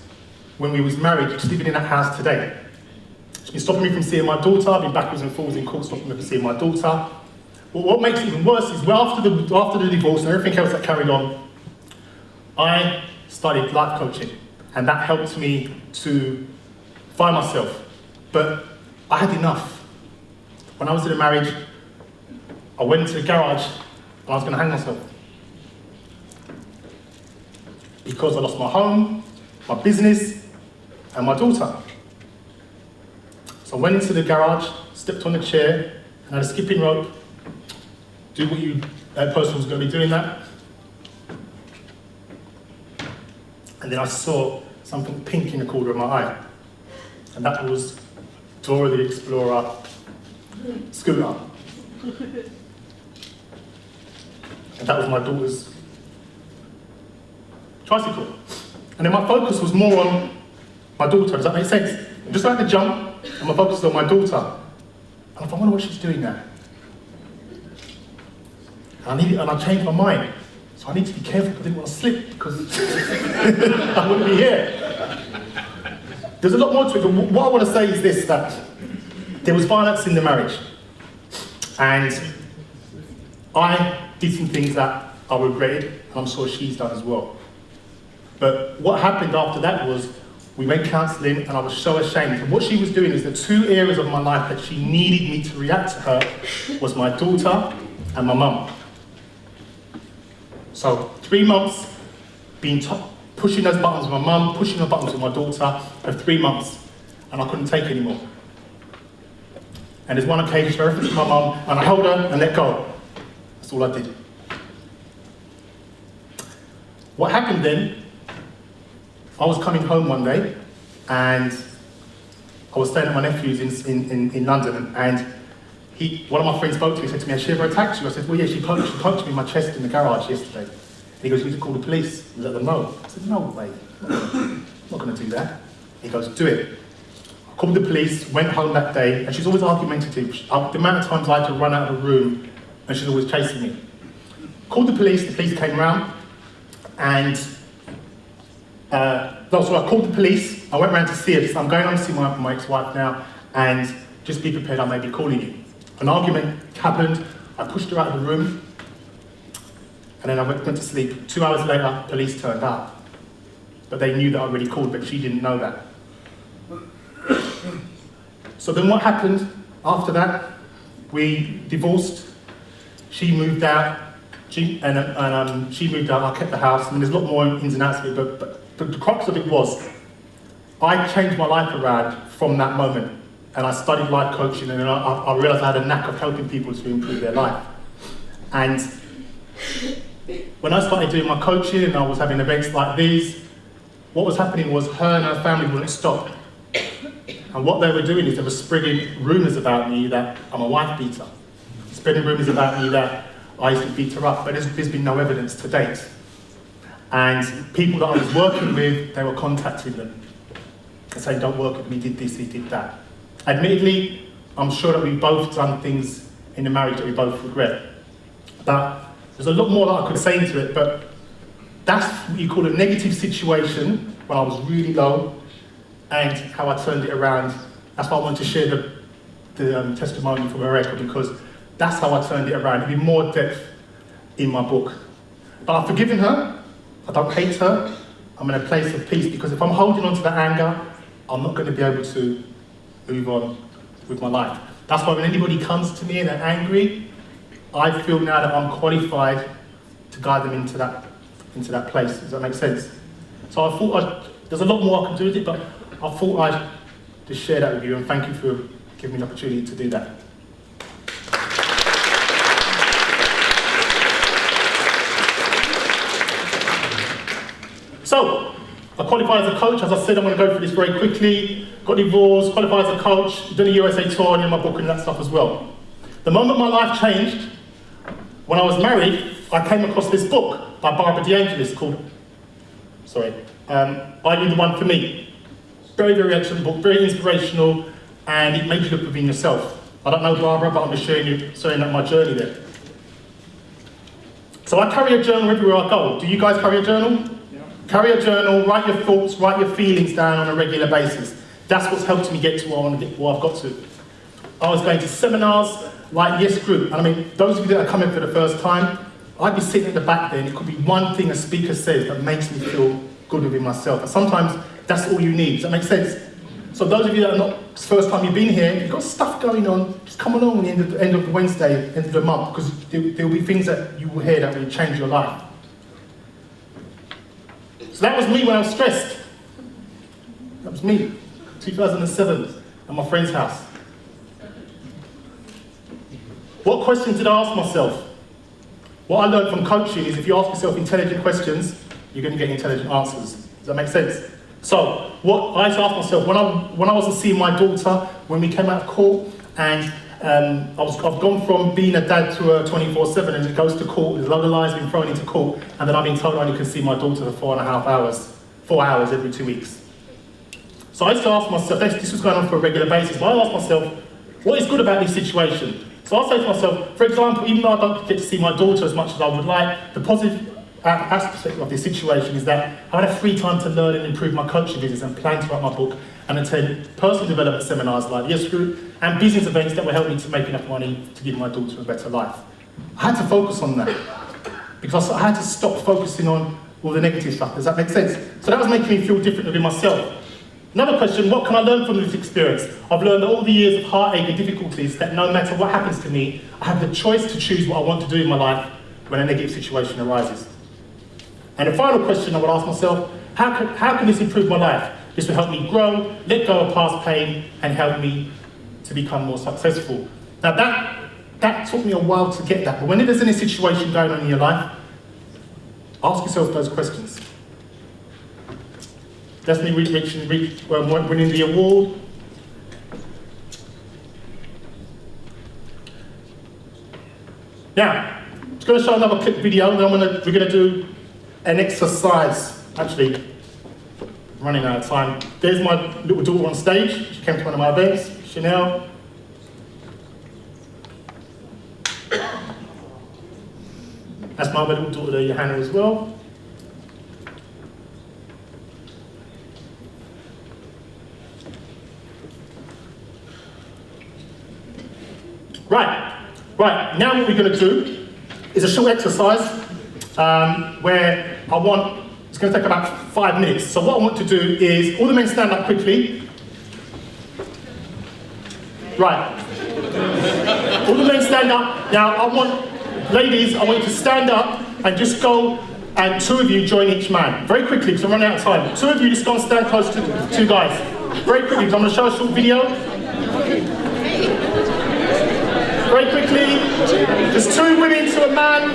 when we was married. She's living in that house today. She's been stopping me from seeing my daughter. I've been backwards and forwards in court stopping me from seeing my daughter. But what makes it even worse is, well, after the divorce and everything else that carried on, I studied life coaching, and that helped me to find myself. But I had enough. When I was in a marriage, I went into the garage and I was going to hang myself. Because I lost my home, my business, and my daughter. So I went into the garage, stepped on the chair, and had a skipping rope. Do what that person was going to be doing that. And then I saw something pink in the corner of my eye. And that was Dora the Explorer scooter. And that was my daughter's tricycle. And then my focus was more on my daughter. Does that make sense? Just like the jump, and my focus was on my daughter. And I thought, I wonder what she's doing now. And I changed my mind. So I need to be careful because I didn't want to slip, because I wouldn't be here. There's a lot more to it, but what I want to say is this, that there was violence in the marriage. And I did some things that I regretted, and I'm sure she's done as well. But what happened after that was, We went counselling, and I was so ashamed. And what she was doing is the two areas of my life that she needed me to react to her was my daughter and my mum. So 3 months, pushing those buttons with my mum, pushing the buttons with my daughter for 3 months, and I couldn't take it anymore. And there's one occasion she referenced to my mum, and I held her and let go. That's all I did. What happened then, I was coming home one day, and I was staying at my nephew's in London, and one of my friends spoke to me and said to me, "Has she ever attacked you?" I said, "Well, yeah, she punched me in my chest in the garage yesterday." And he goes, "You need to call the police and let them know." I said, "No way, I'm not going to do that." He goes, "Do it." I called the police, went home that day, and she's always argumentative. The amount of times I had to run out of the room, and she's always chasing me. Called the police came round, and so I called the police. I went round to see her. So I'm going home to see my ex-wife now, and just be prepared, I may be calling you. An argument happened. I pushed her out of the room, and then I went to sleep. 2 hours later, police turned up, but they knew that I already called, but she didn't know that. So then what happened after that? We divorced. She moved out. She moved out. I kept the house. I mean, there's a lot more ins and outs of it, but the crux of it was, I changed my life around from that moment, and I studied life coaching, and I realised I had a knack of helping people to improve their life. And when I started doing my coaching and I was having events like these, what was happening was her and her family wouldn't stop. And what they were doing is they were spreading rumours about me that I'm a wife beater, spreading rumours about me that I used to beat her up, but there's been no evidence to date. And people that I was working with, they were contacting them and saying, "Don't work with me, he did this, he did that." Admittedly, I'm sure that we've both done things in the marriage that we both regret. But there's a lot more that I could say into it, but that's what you call a negative situation when I was really low, and how I turned it around. That's why I wanted to share the testimony from Erica, because that's how I turned it around. There'll be more depth in my book. But I've forgiven her. I don't hate her. I'm in a place of peace, because if I'm holding on to that anger, I'm not going to be able to move on with my life. That's why when anybody comes to me and they're angry, I feel now that I'm qualified to guide them into that place. Does that make sense? So I thought there's a lot more I can do with it, but I thought I'd just share that with you, and thank you for giving me the opportunity to do that. So, I qualified as a coach. As I said, I'm going to go through this very quickly. Got divorced, qualified as a coach, done a USA tour, and in my book and that stuff as well. The moment my life changed, when I was married, I came across this book by Barbara DeAngelis called, Are You the One for Me? Very, very excellent book, very inspirational, and it makes you look within yourself. I don't know Barbara, but I'm just sharing my journey there. So I carry a journal everywhere I go. Do you guys carry a journal? Carry a journal, write your thoughts, write your feelings down on a regular basis. That's what's helped me get to where I've got to. I was going to seminars like Yes Group, and I mean, those of you that are coming for the first time, I'd be sitting at the back there, and it could be one thing a speaker says that makes me feel good within myself. And sometimes that's all you need. Does that make sense? So those of you that are not, it's the first time you've been here, you've got stuff going on, just come along at the end of the Wednesday, end of the month, because there will be things that you will hear that will change your life. So that was me when I was stressed. That was me, 2007, at my friend's house. What questions did I ask myself? What I learned from coaching is if you ask yourself intelligent questions, you're going to get intelligent answers. Does that make sense? So, what I used to ask myself, when I wasn't seeing my daughter, when we came out of court, and I've gone from being a dad to a 24/7, and it goes to court, there's a lot of lies being thrown into court, and then I've been told I only can see my daughter for 4.5 hours, 4 hours every 2 weeks. So I used to ask myself, this was going on for a regular basis, but I asked myself, what is good about this situation? So I say to myself, for example, even though I don't get to see my daughter as much as I would like, the positive aspect of this situation is that I had free time to learn and improve my coaching business and plan to write my book and attend personal development seminars like the Yes Group and business events that will help me to make enough money to give my daughter a better life. I had to focus on that because I had to stop focusing on all the negative stuff. Does that make sense? So that was making me feel different within myself. Another question, what can I learn from this experience? I've learned all the years of heartache and difficulties that no matter what happens to me, I have the choice to choose what I want to do in my life when a negative situation arises. And the final question I would ask myself, how can this improve my life? This will help me grow, let go of past pain, and help me to become more successful. Now that took me a while to get that, but whenever there's any situation going on in your life, ask yourself those questions. That's me winning the award. Now, I'm just going to show another clip video, and then we're going to do an exercise. Actually, running out of time. There's my little daughter on stage. She came to one of my events, Chanel. That's my little daughter there, Johanna, as well. Right, now what we're going to do is a short exercise where it's going to take about 5 minutes. So what I want to do is, all the men stand up quickly. Right. All the men stand up. Now ladies, I want you to stand up and just go, and 2 of you join each man. Very quickly, because I'm running out of time. 2 of you just go and stand close to the 2 guys. Very quickly, because I'm going to show a short video. Very quickly, just 2 women to a man,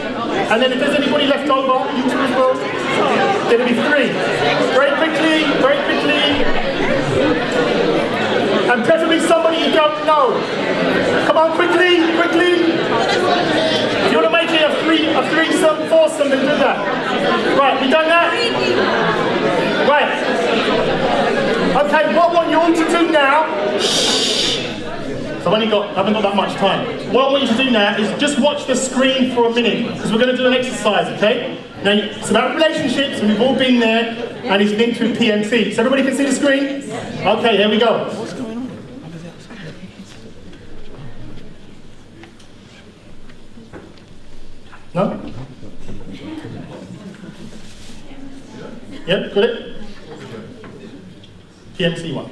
and then if there's anybody left over, you 2 as well, then it'll be 3. Very quickly, and preferably somebody you don't know. Come on, quickly. If you want to make it a threesome, foursome, then do that. Right, we done that? Right. Okay, what I want you all to do now, So I haven't got that much time. What I want you to do now is just watch the screen for a minute, because we're going to do an exercise, okay? Now, it's about relationships, and we've all been there, and it's linked with PMT. So everybody can see the screen? Okay, here we go. What's going on? No? Yep, got it? PMT one.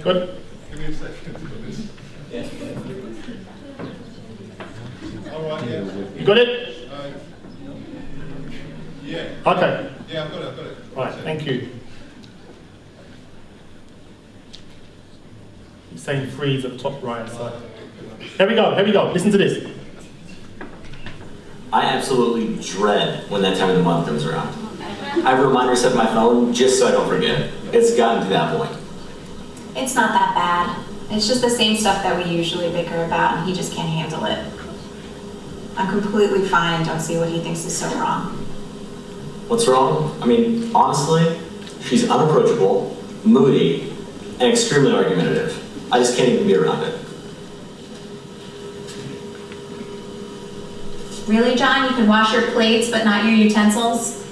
Good. Give me a second for this. All right, yeah. You got it? Yeah. Okay. Yeah, I've got it. Right, thank you. You're saying freeze at the top right side. Here we go, listen to this. I absolutely dread when that time of the month comes around. I have reminders set my phone just so I don't forget. It's gotten to that point. It's not that bad. It's just the same stuff that we usually bicker about, and he just can't handle it. I'm completely fine and don't see what he thinks is so wrong. What's wrong? I mean, honestly, she's unapproachable, moody, and extremely argumentative. I just can't even be around it. Really, John? You can wash your plates, but not your utensils?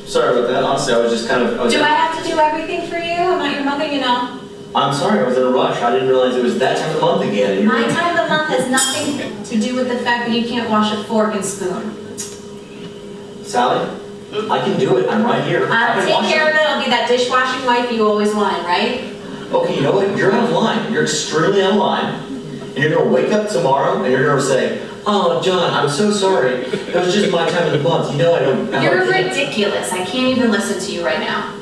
Sorry about that. Honestly, I was just kind of... Do I have to do everything for you? I'm not your mother, you know. I'm sorry, I was in a rush. I didn't realize it was that time of the month again. My time of the month has nothing to do with the fact that you can't wash a fork and spoon. Sally, I can do it. I'm right here. I'll take care of it. I'll be that dishwashing wife you always wanted, right? Okay, you know what? You're out of line. You're extremely out of line. And you're going to wake up tomorrow and you're going to say, "Oh, John, I'm so sorry. It was just my time of the month. You know I don't..." You're ridiculous. I can't even listen to you right now.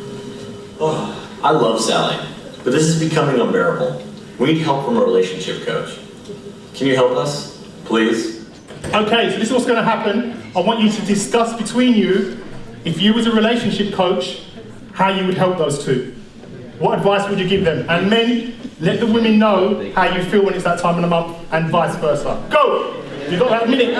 Oh, I love Sally, but this is becoming unbearable. We need help from a relationship coach. Can you help us, please? Okay, so this is what's going to happen. I want you to discuss between you, if you was a relationship coach, how you would help those two. What advice would you give them? And men, let the women know how you feel when it's that time of the month, and vice versa. Go! You've got about a minute.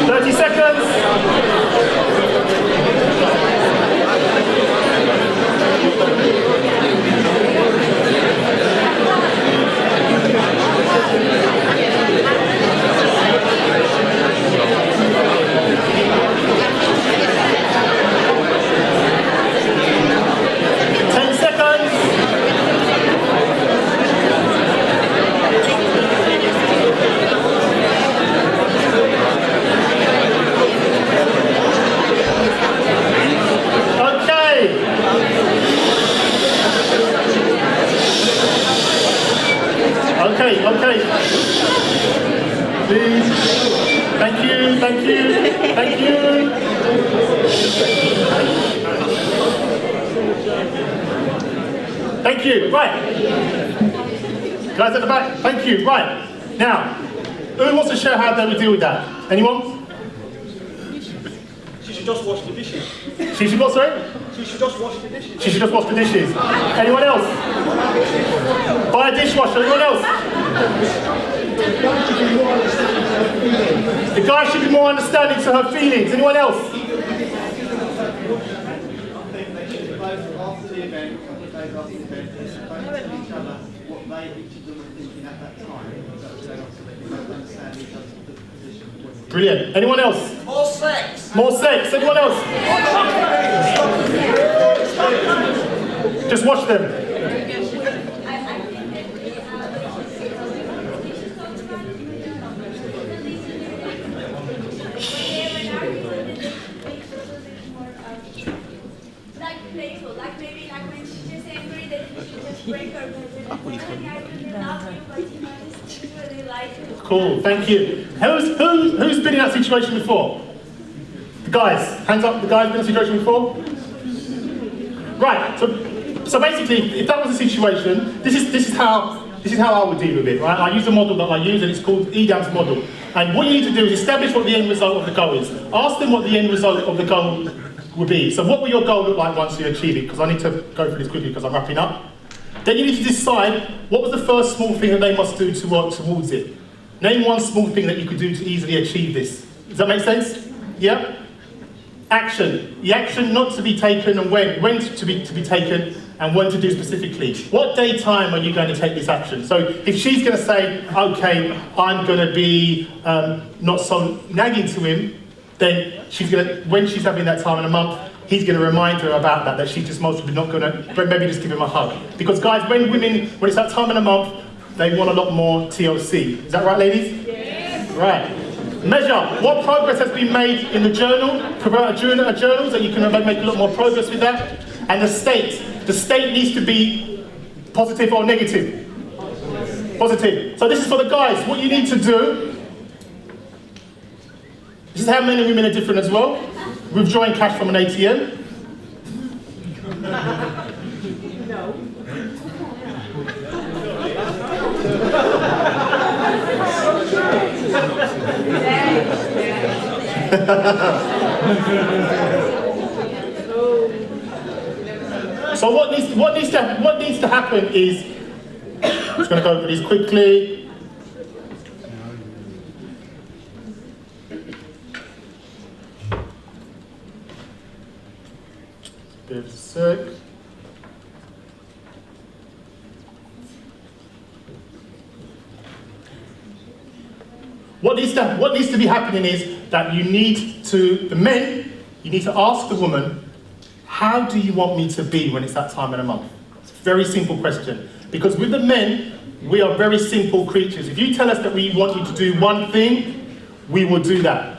30 seconds. Thank you, thank you, thank you. Thank you, right. Guys at the back, thank you, right. Now, who wants to share how they would deal with that? Anyone? She should just wash the dishes. She should what, sorry? She should just wash the dishes. She should just wash the dishes. Anyone else? Buy a dishwasher, anyone else? The guy should be more understanding to her feelings. Anyone else? I think they should both, after the event, a couple of days after the event, both tell each other what they each of them were thinking at that time. So they both understand each other's position. Brilliant. Anyone else? More sex! More sex. Anyone else? Just watch them. Like maybe like when she's just angry that she should just break her bed. I really love you, but you know, this is really like you. Cool, thank you. Who's been in that situation before? The guys, hands up, the guys been in that situation before? Right, so basically, if that was the situation, this is how I would deal with it, right? I use a model that I use and it's called Edam's model. And what you need to do is establish what the end result of the goal is. Ask them what the end result of the goal would be. So what will your goal look like once you achieve it? Because I need to go through this quickly because I'm wrapping up. Then you need to decide what was the first small thing that they must do to work towards it. Name one small thing that you could do to easily achieve this. Does that make sense? Yeah? Action. The action not to be taken and when to be taken and when to do specifically. What day time are you going to take this action? So if she's going to say, okay, I'm going to be not so nagging to him, then she's going to, when she's having that time in a month, he's going to remind her about that she's just most probably not going to, maybe just give him a hug. Because guys, when it's that time in a month, they want a lot more TLC. Is that right, ladies? Yes. Right. Measure. What progress has been made in the journal? Provide a journal so you can make a lot more progress with that. And the state. The state needs to be positive or negative. Positive. So this is for the guys. What you need to do. This is how men and women are different as well. Withdrawing cash from an ATM. No. So what needs to happen is, I'm just going to go over these quickly. Bit of a sec. What needs to be happening is that you need to ask the woman, how do you want me to be when it's that time in a month? It's a very simple question. Because with the men, we are very simple creatures. If you tell us that we want you to do one thing, we will do that.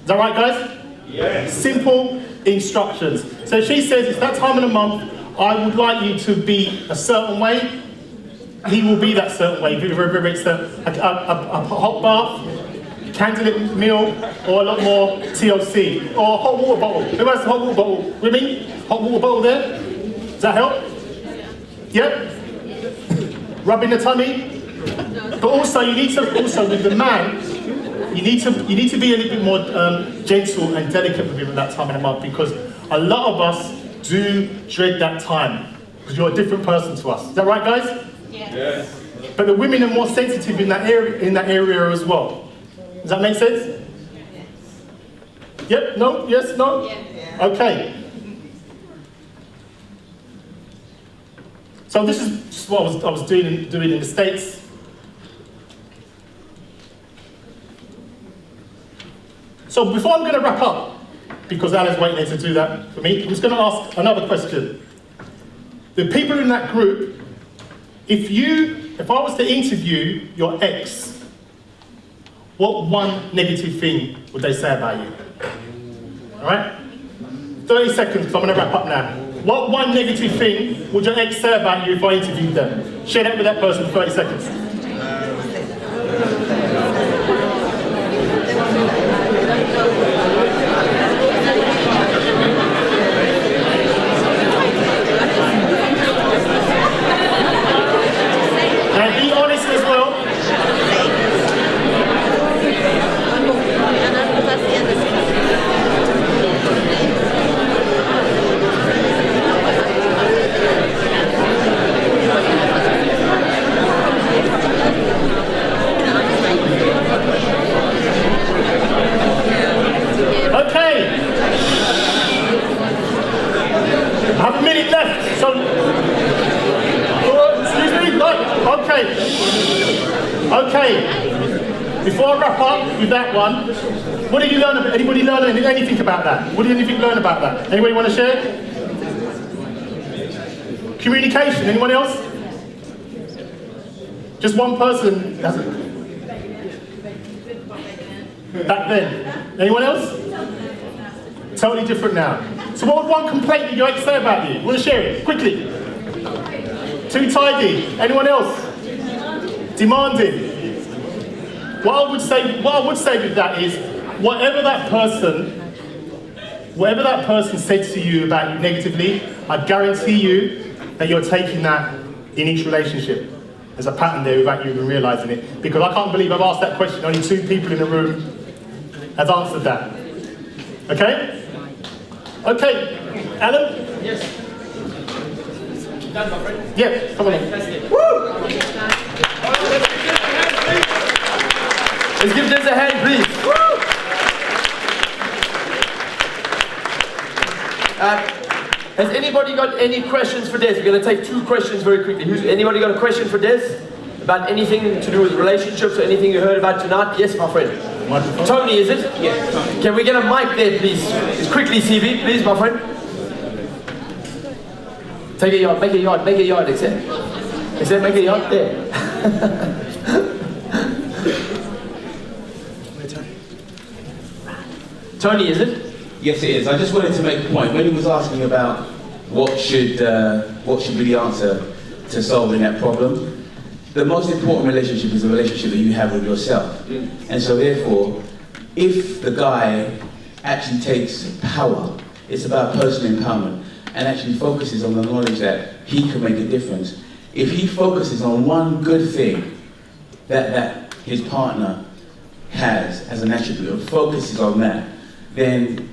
Is that right, guys? Yes. Simple instructions. So she says, it's that time in a month, I would like you to be a certain way. He will be that certain way. Whether it's a hot bath, candlelit meal, or a lot more TLC, or a hot water bottle. Who has a hot water bottle? With me? Hot water bottle there? Does that help? Yep. Rubbing the tummy. But also, you need to with the man, you need to be a little bit more gentle and delicate with him at that time in the month, because a lot of us do dread that time because you're a different person to us. Is that right, guys? Yes. But the women are more sensitive in that area as well. Does that make sense? Yes. Yep. No. Yes. No. Yes. Okay. So this is what I was doing in the States. So before I'm going to wrap up, because Alan's waiting there to do that for me, I'm just going to ask another question. The people in that group, if I was to interview your ex, what one negative thing would they say about you? All right? 30 seconds, because I'm going to wrap up now. What one negative thing would your ex say about you if I interviewed them? Share that with that person for 30 seconds. start with that one. What did you learn about, anybody learn anything about that? What did anything learn about that? Anybody want to share? Communication, anyone else? Just one person doesn't. Back then. Anyone else? Totally different now. So what would one complaint that you like to say about you? Want to share it? Quickly. Too tidy. Anyone else? Demanding. What I would say with that is, whatever that person said to you about you negatively, I guarantee you that you're taking that in each relationship. There's a pattern there without you even realising it. Because I can't believe I've asked that question, only 2 people in the room have answered that. Okay? Okay, Alan? Yes. Done, my friend. Yeah, come on. Woo! Let's give Des a hand, please. Woo! Has anybody got any questions for Des? We're going to take 2 questions very quickly. Anybody got a question for Des? About anything to do with relationships or anything you heard about tonight? Yes, my friend. Tony, is it? Yes. Can we get a mic there, please? Just quickly, CV, please, my friend. Take a yard, make a yard, except make a yard there. Tony, is it? Yes, it is. I just wanted to make a point. When he was asking about what should be the answer to solving that problem, the most important relationship is the relationship that you have with yourself. And so therefore, if the guy actually takes power, it's about personal empowerment, and actually focuses on the knowledge that he can make a difference. If he focuses on one good thing that his partner has as an attribute, and focuses on that, then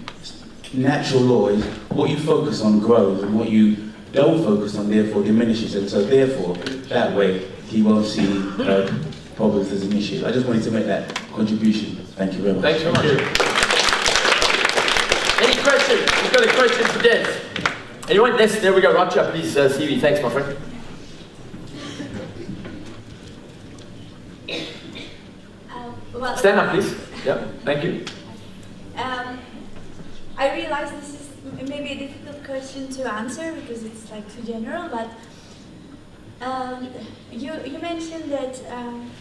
natural law is what you focus on grows, and what you don't focus on therefore diminishes. And so therefore, that way, he won't see problems as an issue. I just wanted to make that contribution. Thank you very much. Thanks very much. Any questions? We've got a question for Des. Anyone? Yes, there we go. Right up, please, CV. Thanks, my friend. Well, stand up, please. Yeah, thank you. I realize this is maybe a difficult question to answer because it's like too general, but you mentioned that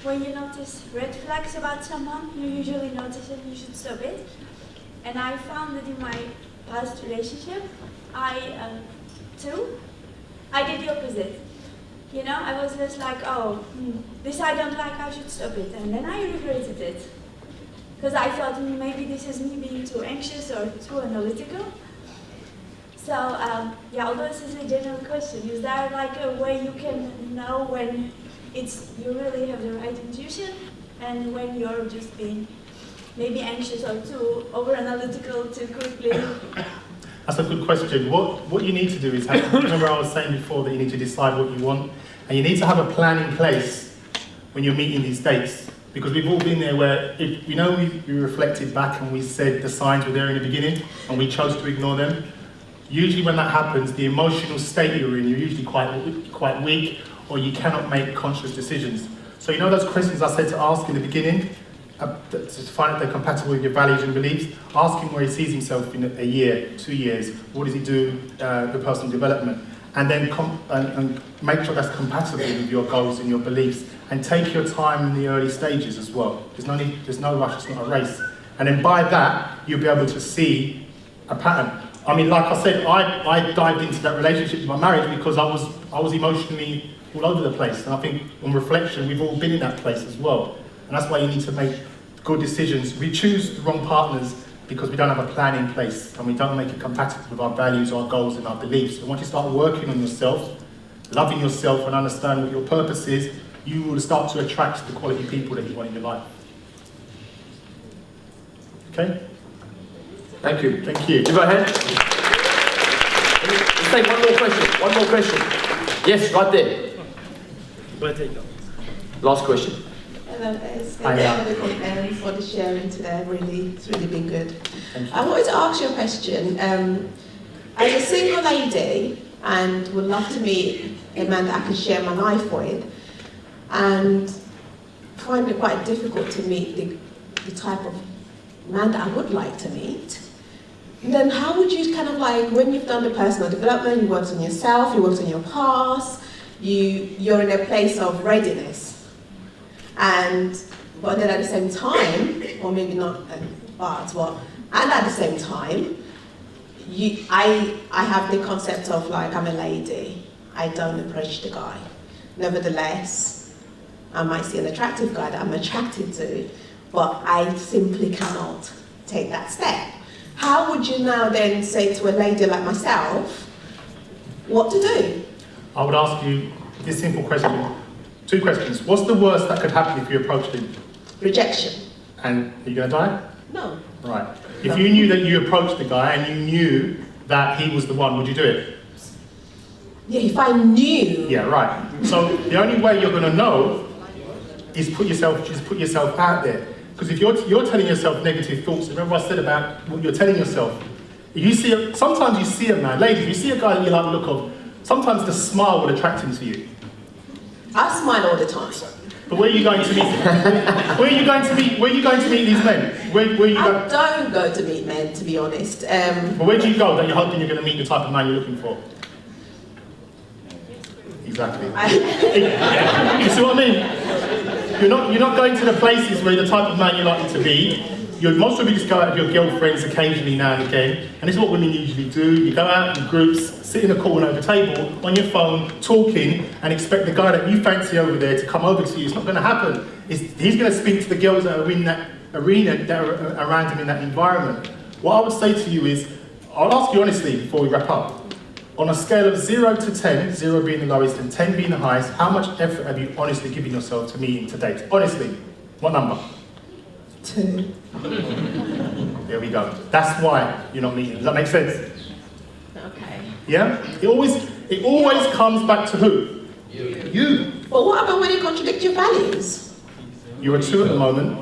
when you notice red flags about someone, you usually notice that you should stop it. And I found that in my past relationship, I did the opposite. You know, I was just like, oh, this I don't like, I should stop it. And then I regretted it. Because I thought maybe this is me being too anxious or too analytical. So, yeah, although this is a general question, is there like a way you can know when you really have the right intuition and when you're just being maybe anxious or too over-analytical too quickly? That's a good question. What you need to do is remember I was saying before that you need to decide what you want, and you need to have a plan in place when you're meeting these dates. Because we've all been there where, we reflected back and we said the signs were there in the beginning and we chose to ignore them. Usually when that happens, the emotional state you're in, you're usually quite weak, or you cannot make conscious decisions. So those questions I said to ask in the beginning, to find if they're compatible with your values and beliefs, ask him where he sees himself in a year, 2 years, what does he do, the personal development, and then and make sure that's compatible with your goals and your beliefs, and take your time in the early stages as well. There's no rush, it's not a race. And then by that, you'll be able to see a pattern. I mean, like I said, I dived into that relationship with my marriage because I was emotionally all over the place. And I think on reflection, we've all been in that place as well. And that's why you need to make good decisions. We choose the wrong partners because we don't have a plan in place and we don't make it compatible with our values, our goals and our beliefs. And once you start working on yourself, loving yourself and understanding what your purpose is, you will start to attract the quality people that you want in your life. Okay? Thank you. Thank you. You go ahead. Let's take one more question. One more question. Yes, right there. Last question. Hello, thank you for the sharing today. It's really been good. I wanted to ask you a question. As a single lady, and would love to meet a man that I can share my life with, and find it quite difficult to meet the type of man that I would like to meet, then how would you kind of like, when you've done the personal development, you worked on yourself, you worked on your past, you're in a place of readiness. But then at the same time, or maybe not, and at the same time, I have the concept of like, I'm a lady, I don't approach the guy. Nevertheless, I might see an attractive guy that I'm attracted to, but I simply cannot take that step. How would you now then say to a lady like myself, what to do? I would ask you this simple question, 2 questions. What's the worst that could happen if you approached him? Rejection. And are you going to die? No. Right. If you knew that you approached the guy and you knew that he was the one, would you do it? Yeah, if I knew. Yeah, right. So the only way you're going to know is put yourself out there. Because if you're telling yourself negative thoughts, remember I said about what you're telling yourself. If sometimes you see a man, ladies, you see a guy that you like the look of, sometimes the smile will attract him to you. I smile all the time. But where are you going to meet them? Where are you going to meet these men? Where you I don't go to meet men, to be honest. But where do you go that you're hoping you're going to meet the type of man you're looking for? Exactly. You see what I mean? You're not going to the places where the type of man you're likely to be. You'd most probably just go out with your girlfriends occasionally now and again. And this is what women usually do. You go out in groups, sit in a corner of a table, on your phone, talking, and expect the guy that you fancy over there to come over to you. It's not going to happen. He's going to speak to the girls that are in that arena, that are around him in that environment. What I would say to you is, I'll ask you honestly before we wrap up. On a scale of 0 to 10, 0 being the lowest and 10 being the highest, how much effort have you honestly given yourself to meeting to date? Honestly, what number? 2. There we go. That's why you're not meeting. Does that make sense? Okay. Yeah? It always comes back to who? You. But what about when you contradict your values? You're a 2 at the moment.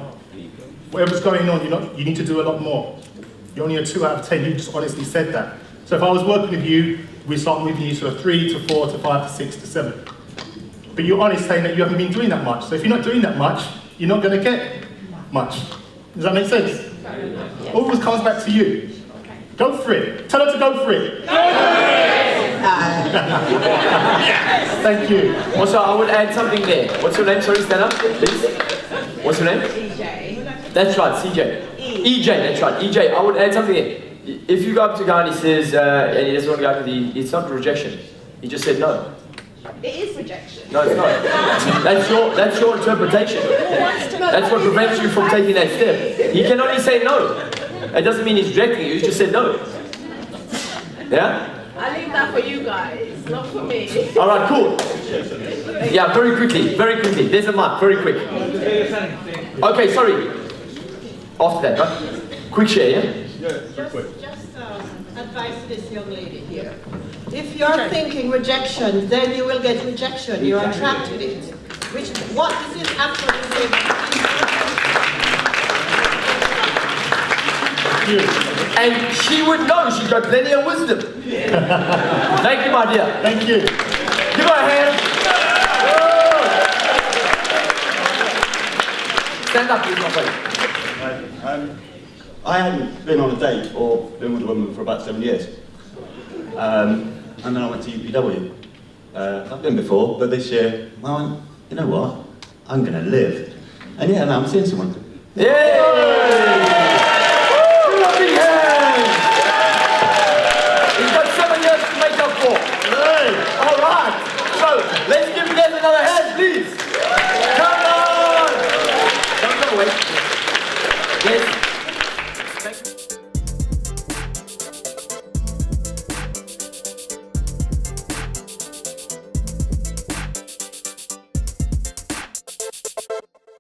Whatever's going on, you need to do a lot more. You're only a 2 out of 10. You just honestly said that. So if I was working with you, we start moving you to a 3 to 4 to 5 to 6 to 7. But you're honest saying that you haven't been doing that much. So if you're not doing that much, you're not going to get much. Does that make sense? Yes. Always comes back to you. Go for it. Tell her to go for it. Thank you. Also, I would add something there. What's your name? Sorry, stand up, please. What's your name? EJ. That's right, CJ. EJ, that's right. EJ, I would add something there. If you go up to a guy and he says, and he doesn't want to go to it's not rejection. He just said no. It is rejection. No, it's not. That's your interpretation. That's what prevents you from taking that step. He can only say no. It doesn't mean he's rejecting you, he's just said no. Yeah? I leave that for you guys, not for me. Alright, cool. Yeah, very quickly. There's a mark, very quick. Okay, sorry. After that, right? Quick share, yeah? Just advice to this young lady here. If you're thinking rejection, then you will get rejection. You're attracted to it. What this is actually saying. And she would know, she's got plenty of wisdom. Thank you, my dear. Thank you. Give her a hand. Stand up, please, my friend. I hadn't been on a date or been with a woman for about 7 years. And then I went to UPW. I've been before, but this year, well, you know what? I'm going to live. And yeah, now I'm seeing someone. Yay! Big hand! He's got 7 years to make up for. All right. So, let's give Des another hand, please. Come on! Don't go away.